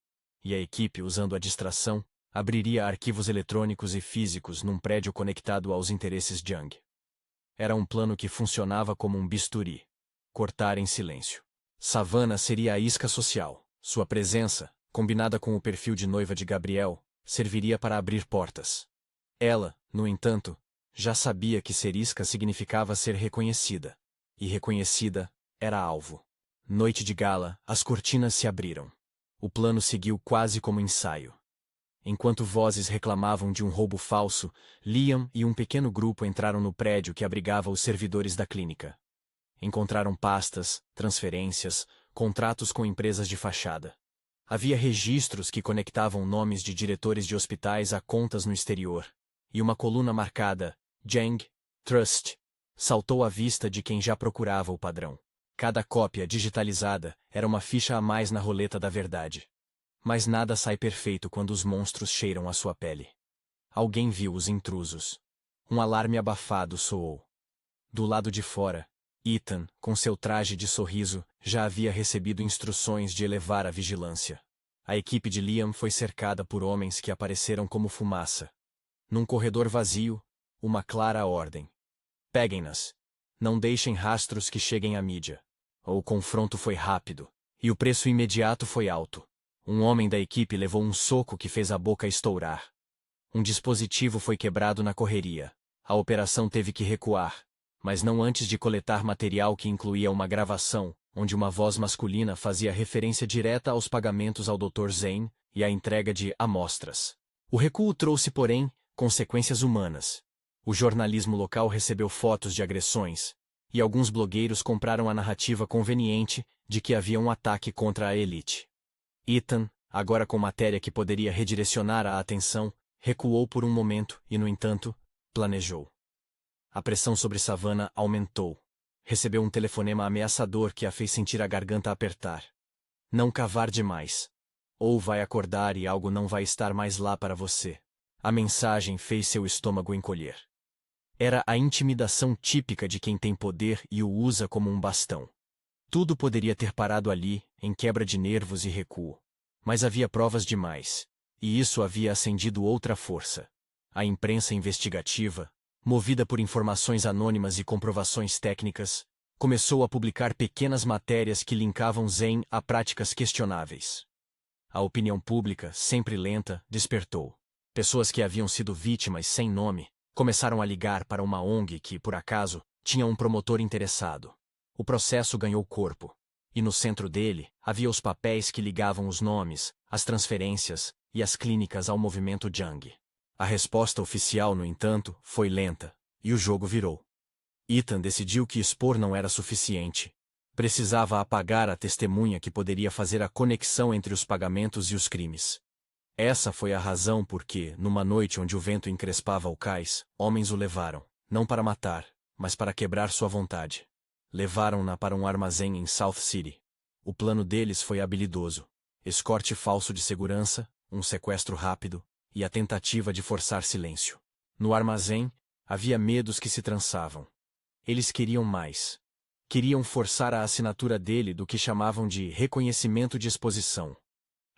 E a equipe, usando a distração, abriria arquivos eletrônicos e físicos num prédio conectado aos interesses Jung. Era um plano que funcionava como um bisturi. Cortar em silêncio. Savannah seria a isca social. Sua presença, combinada com o perfil de noiva de Gabriel, serviria para abrir portas. Ela, no entanto, já sabia que ser isca significava ser reconhecida. E reconhecida era alvo. Noite de gala, as cortinas se abriram. O plano seguiu quase como ensaio. Enquanto vozes reclamavam de um roubo falso, Liam e um pequeno grupo entraram no prédio que abrigava os servidores da clínica. Encontraram pastas, transferências, contratos com empresas de fachada. Havia registros que conectavam nomes de diretores de hospitais a contas no exterior. E uma coluna marcada, Jang, Trust, saltou à vista de quem já procurava o padrão. Cada cópia digitalizada era uma ficha a mais na roleta da verdade. Mas nada sai perfeito quando os monstros cheiram a sua pele. Alguém viu os intrusos. Um alarme abafado soou. Do lado de fora, Ethan, com seu traje de sorriso, já havia recebido instruções de elevar a vigilância. A equipe de Liam foi cercada por homens que apareceram como fumaça. Num corredor vazio, uma clara ordem. Peguem-nas. Não deixem rastros que cheguem à mídia. O confronto foi rápido, e o preço imediato foi alto. Um homem da equipe levou um soco que fez a boca estourar. Um dispositivo foi quebrado na correria. A operação teve que recuar, mas não antes de coletar material que incluía uma gravação, onde uma voz masculina fazia referência direta aos pagamentos ao Dr. Zane e à entrega de amostras. O recuo trouxe, porém, consequências humanas. O jornalismo local recebeu fotos de agressões, e alguns blogueiros compraram a narrativa conveniente de que havia um ataque contra a elite. Ethan, agora com matéria que poderia redirecionar a atenção, recuou por um momento e, no entanto, planejou. A pressão sobre Savannah aumentou. Recebeu um telefonema ameaçador que a fez sentir a garganta apertar. Não cavar demais. Ou vai acordar e algo não vai estar mais lá para você. A mensagem fez seu estômago encolher. Era a intimidação típica de quem tem poder e o usa como um bastão. Tudo poderia ter parado ali, em quebra de nervos e recuo. Mas havia provas demais. E isso havia acendido outra força. A imprensa investigativa, movida por informações anônimas e comprovações técnicas, começou a publicar pequenas matérias que linkavam Zane a práticas questionáveis. A opinião pública, sempre lenta, despertou. Pessoas que haviam sido vítimas sem nome começaram a ligar para uma ONG que, por acaso, tinha um promotor interessado. O processo ganhou corpo. E no centro dele havia os papéis que ligavam os nomes, as transferências e as clínicas ao movimento Jang. A resposta oficial, no entanto, foi lenta, e o jogo virou. Ethan decidiu que expor não era suficiente. Precisava apagar a testemunha que poderia fazer a conexão entre os pagamentos e os crimes. Essa foi a razão por que, numa noite onde o vento encrespava o cais, homens o levaram, não para matar, mas para quebrar sua vontade. Levaram-na para um armazém em South City. O plano deles foi habilidoso. Escorte falso de segurança, um sequestro rápido, e a tentativa de forçar silêncio. No armazém, havia medos que se trançavam. Eles queriam mais. Queriam forçar a assinatura dele do que chamavam de reconhecimento de exposição.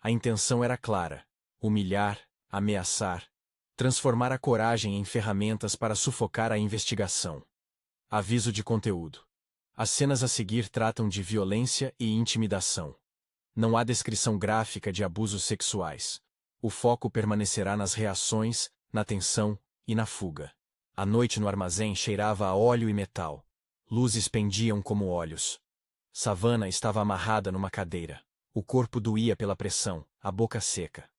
A intenção era clara: humilhar, ameaçar, transformar a coragem em ferramentas para sufocar a investigação. Aviso de conteúdo. As cenas a seguir tratam de violência e intimidação. Não há descrição gráfica de abusos sexuais. O foco permanecerá nas reações, na tensão e na fuga. A noite no armazém cheirava a óleo e metal. Luzes pendiam como olhos. Savannah estava amarrada numa cadeira. O corpo doía pela pressão, a boca seca.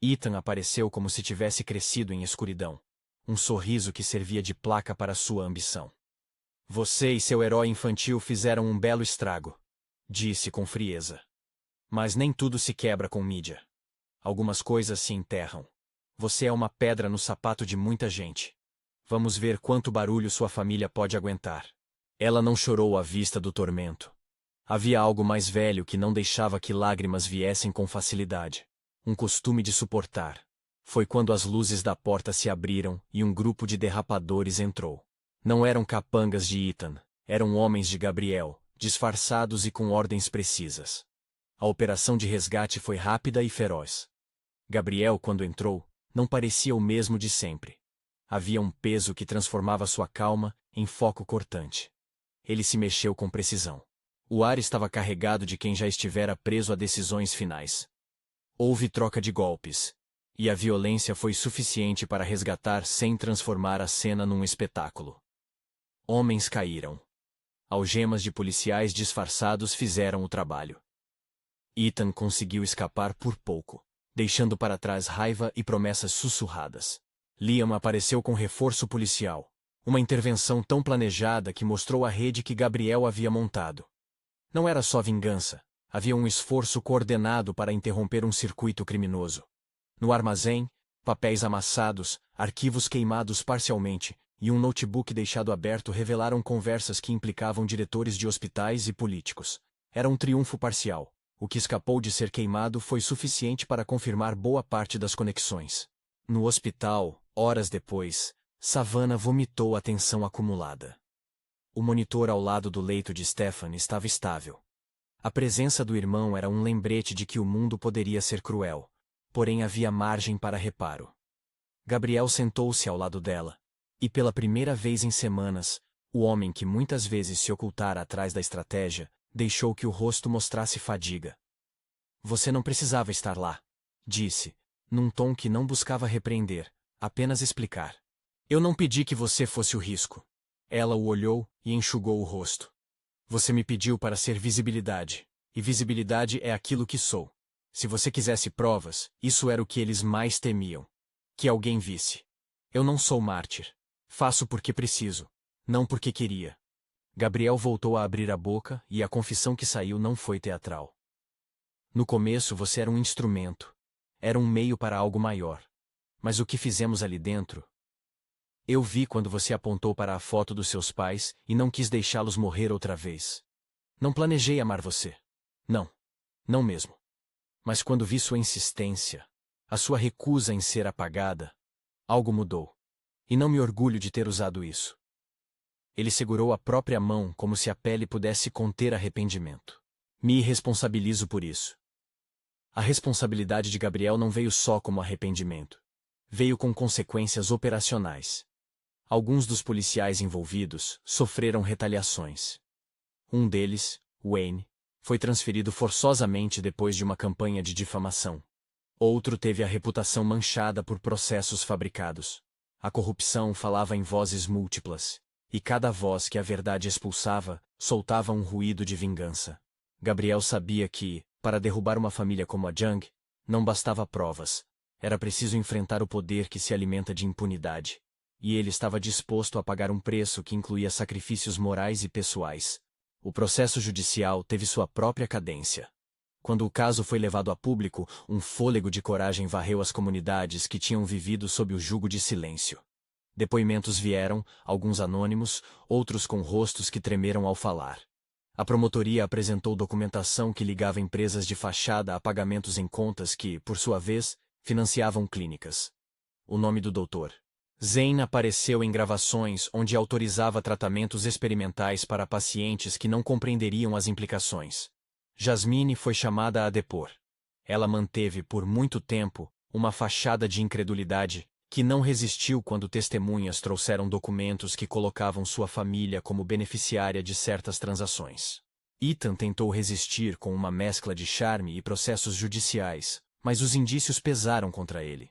Ethan apareceu como se tivesse crescido em escuridão. Um sorriso que servia de placa para sua ambição. Você e seu herói infantil fizeram um belo estrago, disse com frieza. Mas nem tudo se quebra com mídia. Algumas coisas se enterram. Você é uma pedra no sapato de muita gente. Vamos ver quanto barulho sua família pode aguentar. Ela não chorou à vista do tormento. Havia algo mais velho que não deixava que lágrimas viessem com facilidade. Um costume de suportar. Foi quando as luzes da porta se abriram e um grupo de derrapadores entrou. Não eram capangas de Ethan, eram homens de Gabriel, disfarçados e com ordens precisas. A operação de resgate foi rápida e feroz. Gabriel, quando entrou, não parecia o mesmo de sempre. Havia um peso que transformava sua calma em foco cortante. Ele se mexeu com precisão. O ar estava carregado de quem já estivera preso a decisões finais. Houve troca de golpes, e a violência foi suficiente para resgatar sem transformar a cena num espetáculo. Homens caíram. Algemas de policiais disfarçados fizeram o trabalho. Ethan conseguiu escapar por pouco, deixando para trás raiva e promessas sussurradas. Liam apareceu com reforço policial. Uma intervenção tão planejada que mostrou a rede que Gabriel havia montado. Não era só vingança, havia um esforço coordenado para interromper um circuito criminoso. No armazém, papéis amassados, arquivos queimados parcialmente e um notebook deixado aberto revelaram conversas que implicavam diretores de hospitais e políticos. Era um triunfo parcial. O que escapou de ser queimado foi suficiente para confirmar boa parte das conexões. No hospital, horas depois, Savannah vomitou a tensão acumulada. O monitor ao lado do leito de Stefan estava estável. A presença do irmão era um lembrete de que o mundo poderia ser cruel, porém havia margem para reparo. Gabriel sentou-se ao lado dela, e pela primeira vez em semanas, o homem que muitas vezes se ocultara atrás da estratégia, deixou que o rosto mostrasse fadiga. Você não precisava estar lá, disse, num tom que não buscava repreender, apenas explicar. Eu não pedi que você fosse o risco. Ela o olhou e enxugou o rosto. Você me pediu para ser visibilidade, e visibilidade é aquilo que sou. Se você quisesse provas, isso era o que eles mais temiam. Que alguém visse. Eu não sou mártir. Faço porque preciso, não porque queria. Gabriel voltou a abrir a boca e a confissão que saiu não foi teatral. No começo você era um instrumento. Era um meio para algo maior. Mas o que fizemos ali dentro? Eu vi quando você apontou para a foto dos seus pais e não quis deixá-los morrer outra vez. Não planejei amar você. Não. Não mesmo. Mas quando vi sua insistência, a sua recusa em ser apagada, algo mudou. E não me orgulho de ter usado isso. Ele segurou a própria mão como se a pele pudesse conter arrependimento. Me responsabilizo por isso. A responsabilidade de Gabriel não veio só como arrependimento. Veio com consequências operacionais. Alguns dos policiais envolvidos sofreram retaliações. Um deles, Wayne, foi transferido forçosamente depois de uma campanha de difamação. Outro teve a reputação manchada por processos fabricados. A corrupção falava em vozes múltiplas, e cada voz que a verdade expulsava, soltava um ruído de vingança. Gabriel sabia que, para derrubar uma família como a Jung, não bastava provas. Era preciso enfrentar o poder que se alimenta de impunidade. E ele estava disposto a pagar um preço que incluía sacrifícios morais e pessoais. O processo judicial teve sua própria cadência. Quando o caso foi levado a público, um fôlego de coragem varreu as comunidades que tinham vivido sob o jugo de silêncio. Depoimentos vieram, alguns anônimos, outros com rostos que tremeram ao falar. A promotoria apresentou documentação que ligava empresas de fachada a pagamentos em contas que, por sua vez, financiavam clínicas. O nome do doutor Zane apareceu em gravações onde autorizava tratamentos experimentais para pacientes que não compreenderiam as implicações. Jasmine foi chamada a depor. Ela manteve por muito tempo uma fachada de incredulidade que não resistiu quando testemunhas trouxeram documentos que colocavam sua família como beneficiária de certas transações. Ethan tentou resistir com uma mescla de charme e processos judiciais, mas os indícios pesaram contra ele.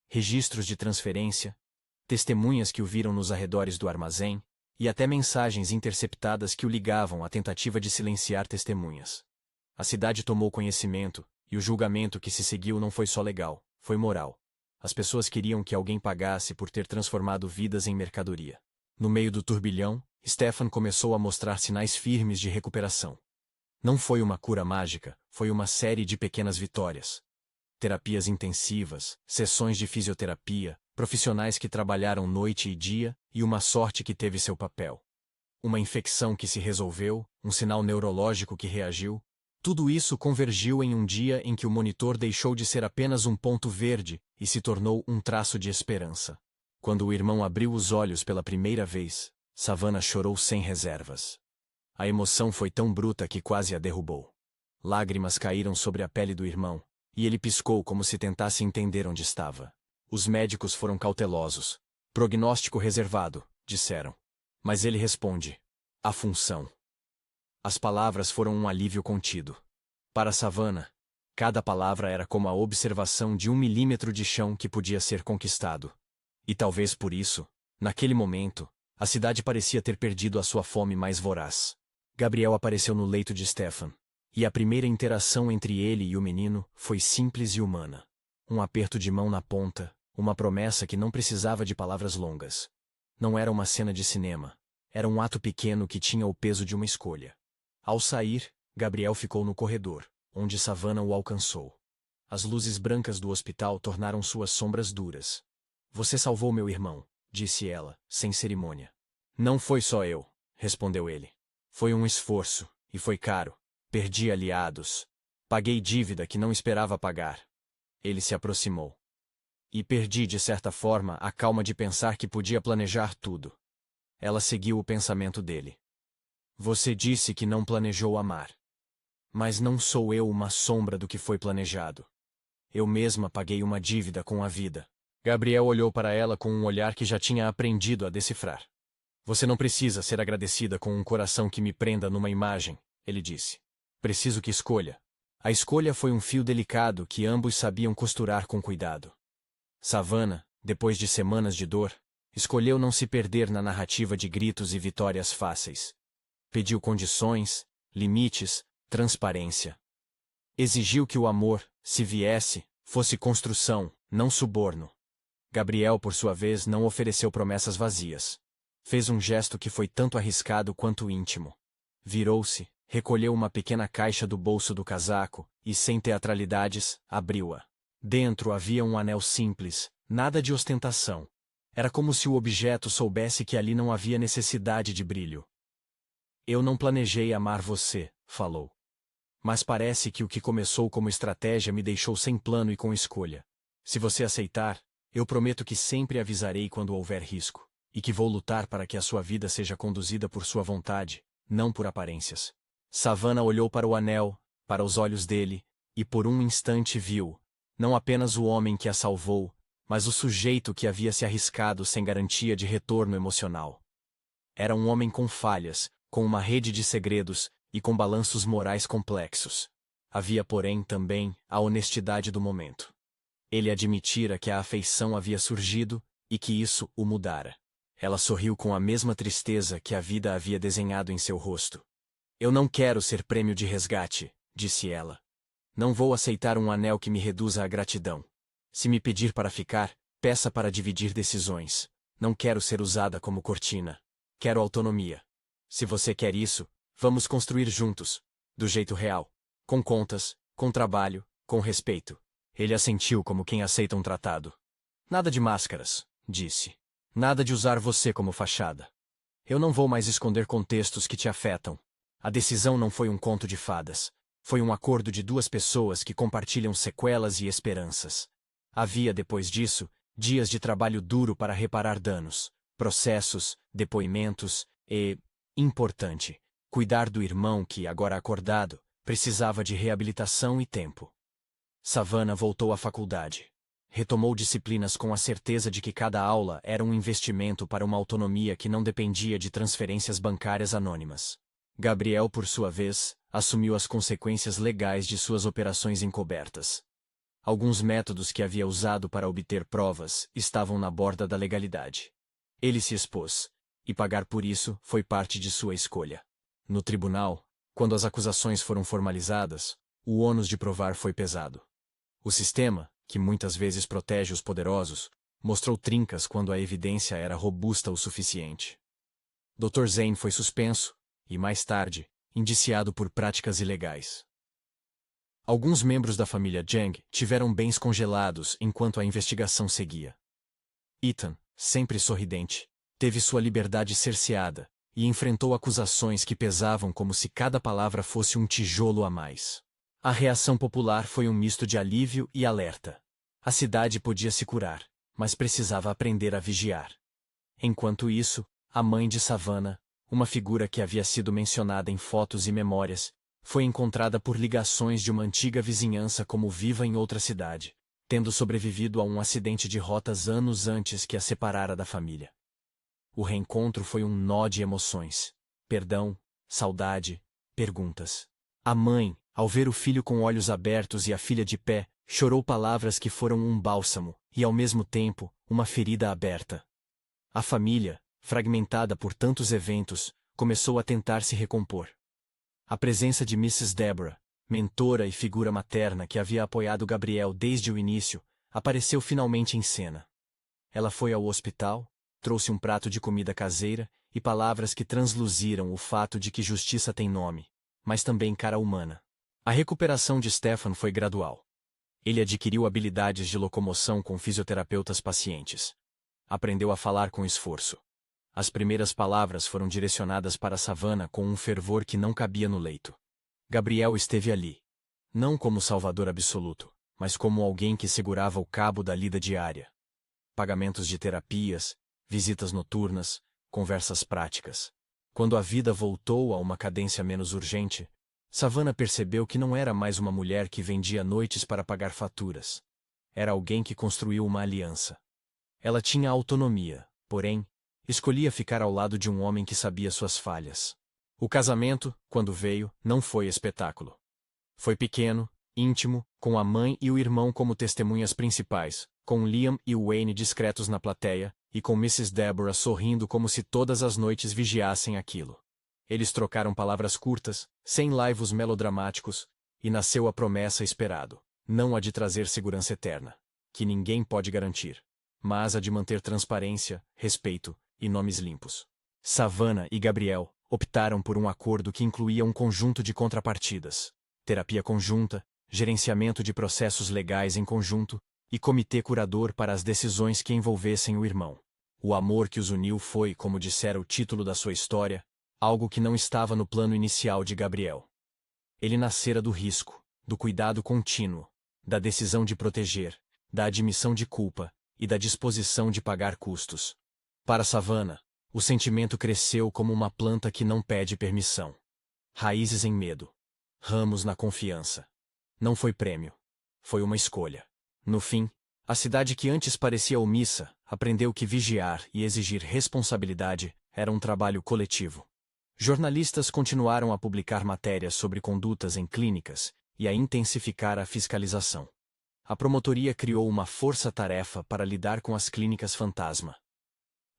Registros de transferência, testemunhas que o viram nos arredores do armazém, e até mensagens interceptadas que o ligavam à tentativa de silenciar testemunhas. A cidade tomou conhecimento, e o julgamento que se seguiu não foi só legal, foi moral. As pessoas queriam que alguém pagasse por ter transformado vidas em mercadoria. No meio do turbilhão, Stefan começou a mostrar sinais firmes de recuperação. Não foi uma cura mágica, foi uma série de pequenas vitórias. Terapias intensivas, sessões de fisioterapia, profissionais que trabalharam noite e dia, e uma sorte que teve seu papel. Uma infecção que se resolveu, um sinal neurológico que reagiu. Tudo isso convergiu em um dia em que o monitor deixou de ser apenas um ponto verde e se tornou um traço de esperança. Quando o irmão abriu os olhos pela primeira vez, Savannah chorou sem reservas. A emoção foi tão bruta que quase a derrubou. Lágrimas caíram sobre a pele do irmão, e ele piscou como se tentasse entender onde estava. Os médicos foram cautelosos. Prognóstico reservado, disseram. Mas ele responde: a função. As palavras foram um alívio contido. Para Savannah, cada palavra era como a observação de 1 milímetro de chão que podia ser conquistado. E talvez por isso, naquele momento, a cidade parecia ter perdido a sua fome mais voraz. Gabriel apareceu no leito de Stefan, e a primeira interação entre ele e o menino foi simples e humana. Um aperto de mão na ponta, uma promessa que não precisava de palavras longas. Não era uma cena de cinema. Era um ato pequeno que tinha o peso de uma escolha. Ao sair, Gabriel ficou no corredor, onde Savannah o alcançou. As luzes brancas do hospital tornaram suas sombras duras. Você salvou meu irmão, disse ela, sem cerimônia. Não foi só eu, respondeu ele. Foi um esforço, e foi caro. Perdi aliados. Paguei dívida que não esperava pagar. Ele se aproximou. E perdi, de certa forma, a calma de pensar que podia planejar tudo. Ela seguiu o pensamento dele. Você disse que não planejou amar. Mas não sou eu uma sombra do que foi planejado. Eu mesma paguei uma dívida com a vida. Gabriel olhou para ela com um olhar que já tinha aprendido a decifrar. Você não precisa ser agradecida com um coração que me prenda numa imagem, ele disse. Preciso que escolha. A escolha foi um fio delicado que ambos sabiam costurar com cuidado. Savannah, depois de semanas de dor, escolheu não se perder na narrativa de gritos e vitórias fáceis. Pediu condições, limites, transparência. Exigiu que o amor, se viesse, fosse construção, não suborno. Gabriel, por sua vez, não ofereceu promessas vazias. Fez um gesto que foi tanto arriscado quanto íntimo. Virou-se, recolheu uma pequena caixa do bolso do casaco e, sem teatralidades, abriu-a. Dentro havia um anel simples, nada de ostentação. Era como se o objeto soubesse que ali não havia necessidade de brilho. Eu não planejei amar você, falou. Mas parece que o que começou como estratégia me deixou sem plano e com escolha. Se você aceitar, eu prometo que sempre avisarei quando houver risco, e que vou lutar para que a sua vida seja conduzida por sua vontade, não por aparências. Savannah olhou para o anel, para os olhos dele, e por um instante viu, não apenas o homem que a salvou, mas o sujeito que havia se arriscado sem garantia de retorno emocional. Era um homem com falhas, com uma rede de segredos e com balanços morais complexos. Havia, porém, também a honestidade do momento. Ele admitira que a afeição havia surgido e que isso o mudara. Ela sorriu com a mesma tristeza que a vida havia desenhado em seu rosto. Eu não quero ser prêmio de resgate, disse ela. Não vou aceitar um anel que me reduza à gratidão. Se me pedir para ficar, peça para dividir decisões. Não quero ser usada como cortina. Quero autonomia. Se você quer isso, vamos construir juntos, do jeito real. Com contas, com trabalho, com respeito. Ele assentiu como quem aceita um tratado. Nada de máscaras, disse. Nada de usar você como fachada. Eu não vou mais esconder contextos que te afetam. A decisão não foi um conto de fadas. Foi um acordo de duas pessoas que compartilham sequelas e esperanças. Havia, depois disso, dias de trabalho duro para reparar danos, processos, depoimentos e, importante, cuidar do irmão que, agora acordado, precisava de reabilitação e tempo. Savannah voltou à faculdade. Retomou disciplinas com a certeza de que cada aula era um investimento para uma autonomia que não dependia de transferências bancárias anônimas. Gabriel, por sua vez, assumiu as consequências legais de suas operações encobertas. Alguns métodos que havia usado para obter provas estavam na borda da legalidade. Ele se expôs, e pagar por isso foi parte de sua escolha. No tribunal, quando as acusações foram formalizadas, o ônus de provar foi pesado. O sistema, que muitas vezes protege os poderosos, mostrou trincas quando a evidência era robusta o suficiente. Dr. Zane foi suspenso e, mais tarde, indiciado por práticas ilegais. Alguns membros da família Jang tiveram bens congelados enquanto a investigação seguia. Ethan, sempre sorridente, teve sua liberdade cerceada e enfrentou acusações que pesavam como se cada palavra fosse um tijolo a mais. A reação popular foi um misto de alívio e alerta. A cidade podia se curar, mas precisava aprender a vigiar. Enquanto isso, a mãe de Savannah, uma figura que havia sido mencionada em fotos e memórias, foi encontrada por ligações de uma antiga vizinhança como viva em outra cidade, tendo sobrevivido a um acidente de rotas anos antes que a separara da família. O reencontro foi um nó de emoções. Perdão, saudade, perguntas. A mãe, ao ver o filho com olhos abertos e a filha de pé, chorou palavras que foram um bálsamo e, ao mesmo tempo, uma ferida aberta. A família, fragmentada por tantos eventos, começou a tentar se recompor. A presença de Mrs. Deborah, mentora e figura materna que havia apoiado Gabriel desde o início, apareceu finalmente em cena. Ela foi ao hospital, trouxe um prato de comida caseira e palavras que transluziram o fato de que justiça tem nome, mas também cara humana. A recuperação de Stefan foi gradual. Ele adquiriu habilidades de locomoção com fisioterapeutas pacientes. Aprendeu a falar com esforço. As primeiras palavras foram direcionadas para Savannah com um fervor que não cabia no leito. Gabriel esteve ali. Não como salvador absoluto, mas como alguém que segurava o cabo da lida diária. Pagamentos de terapias, visitas noturnas, conversas práticas. Quando a vida voltou a uma cadência menos urgente, Savannah percebeu que não era mais uma mulher que vendia noites para pagar faturas. Era alguém que construiu uma aliança. Ela tinha autonomia, porém, escolhia ficar ao lado de um homem que sabia suas falhas. O casamento, quando veio, não foi espetáculo. Foi pequeno, íntimo, com a mãe e o irmão como testemunhas principais, com Liam e Wayne discretos na plateia, e com Mrs. Deborah sorrindo como se todas as noites vigiassem aquilo. Eles trocaram palavras curtas, sem laivos melodramáticos, e nasceu a promessa esperado, não a de trazer segurança eterna, que ninguém pode garantir, mas a de manter transparência, respeito e nomes limpos. Savannah e Gabriel optaram por um acordo que incluía um conjunto de contrapartidas: terapia conjunta, gerenciamento de processos legais em conjunto e comitê curador para as decisões que envolvessem o irmão. O amor que os uniu foi, como dissera o título da sua história, algo que não estava no plano inicial de Gabriel. Ele nascera do risco, do cuidado contínuo, da decisão de proteger, da admissão de culpa e da disposição de pagar custos. Para Savannah, o sentimento cresceu como uma planta que não pede permissão. Raízes em medo, ramos na confiança. Não foi prêmio. Foi uma escolha. No fim, a cidade que antes parecia omissa aprendeu que vigiar e exigir responsabilidade era um trabalho coletivo. Jornalistas continuaram a publicar matérias sobre condutas em clínicas e a intensificar a fiscalização. A promotoria criou uma força-tarefa para lidar com as clínicas fantasma.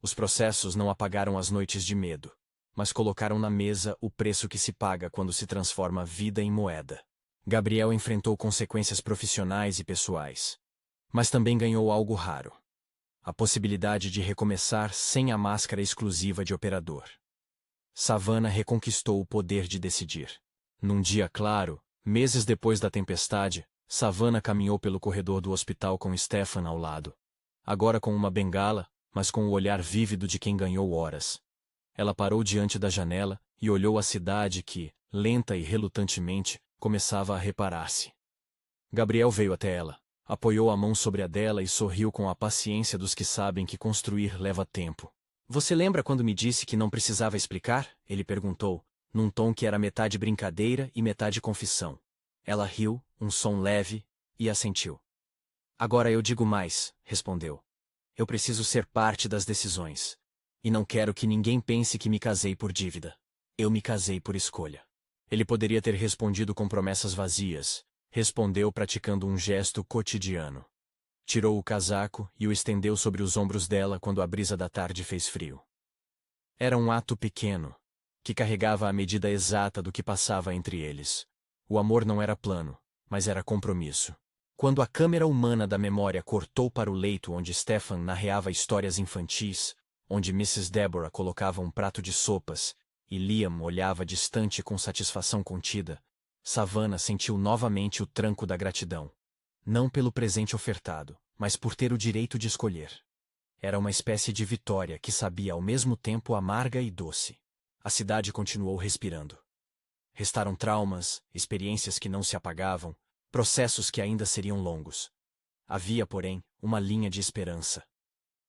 Os processos não apagaram as noites de medo, mas colocaram na mesa o preço que se paga quando se transforma a vida em moeda. Gabriel enfrentou consequências profissionais e pessoais, mas também ganhou algo raro: a possibilidade de recomeçar sem a máscara exclusiva de operador. Savannah reconquistou o poder de decidir. Num dia claro, meses depois da tempestade, Savannah caminhou pelo corredor do hospital com Stefan ao lado. Agora com uma bengala, mas com o olhar vívido de quem ganhou horas. Ela parou diante da janela e olhou a cidade que, lenta e relutantemente, começava a reparar-se. Gabriel veio até ela, apoiou a mão sobre a dela e sorriu com a paciência dos que sabem que construir leva tempo. "Você lembra quando me disse que não precisava explicar?" ele perguntou, num tom que era metade brincadeira e metade confissão. Ela riu, um som leve, e assentiu. "Agora eu digo mais", respondeu. "Eu preciso ser parte das decisões. E não quero que ninguém pense que me casei por dívida. Eu me casei por escolha." Ele poderia ter respondido com promessas vazias. Respondeu praticando um gesto cotidiano. Tirou o casaco e o estendeu sobre os ombros dela quando a brisa da tarde fez frio. Era um ato pequeno, que carregava a medida exata do que passava entre eles. O amor não era plano, mas era compromisso. Quando a câmera humana da memória cortou para o leito onde Stefan narrava histórias infantis, onde Mrs. Deborah colocava um prato de sopas, e Liam olhava distante com satisfação contida, Savannah sentiu novamente o tranco da gratidão. Não pelo presente ofertado, mas por ter o direito de escolher. Era uma espécie de vitória que sabia ao mesmo tempo amarga e doce. A cidade continuou respirando. Restaram traumas, experiências que não se apagavam, processos que ainda seriam longos. Havia, porém, uma linha de esperança.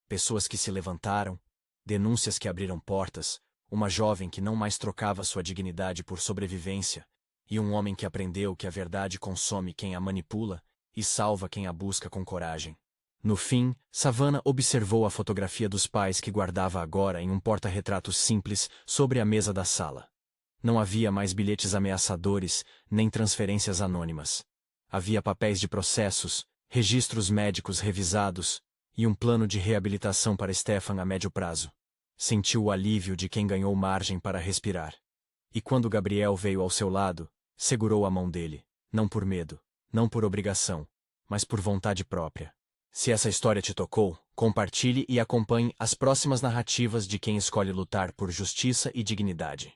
Pessoas que se levantaram, denúncias que abriram portas, uma jovem que não mais trocava sua dignidade por sobrevivência, e um homem que aprendeu que a verdade consome quem a manipula e salva quem a busca com coragem. No fim, Savannah observou a fotografia dos pais que guardava agora em um porta-retratos simples sobre a mesa da sala. Não havia mais bilhetes ameaçadores, nem transferências anônimas. Havia papéis de processos, registros médicos revisados e um plano de reabilitação para Stefan a médio prazo. Sentiu o alívio de quem ganhou margem para respirar. E quando Gabriel veio ao seu lado, segurou a mão dele, não por medo, não por obrigação, mas por vontade própria. Se essa história te tocou, compartilhe e acompanhe as próximas narrativas de quem escolhe lutar por justiça e dignidade.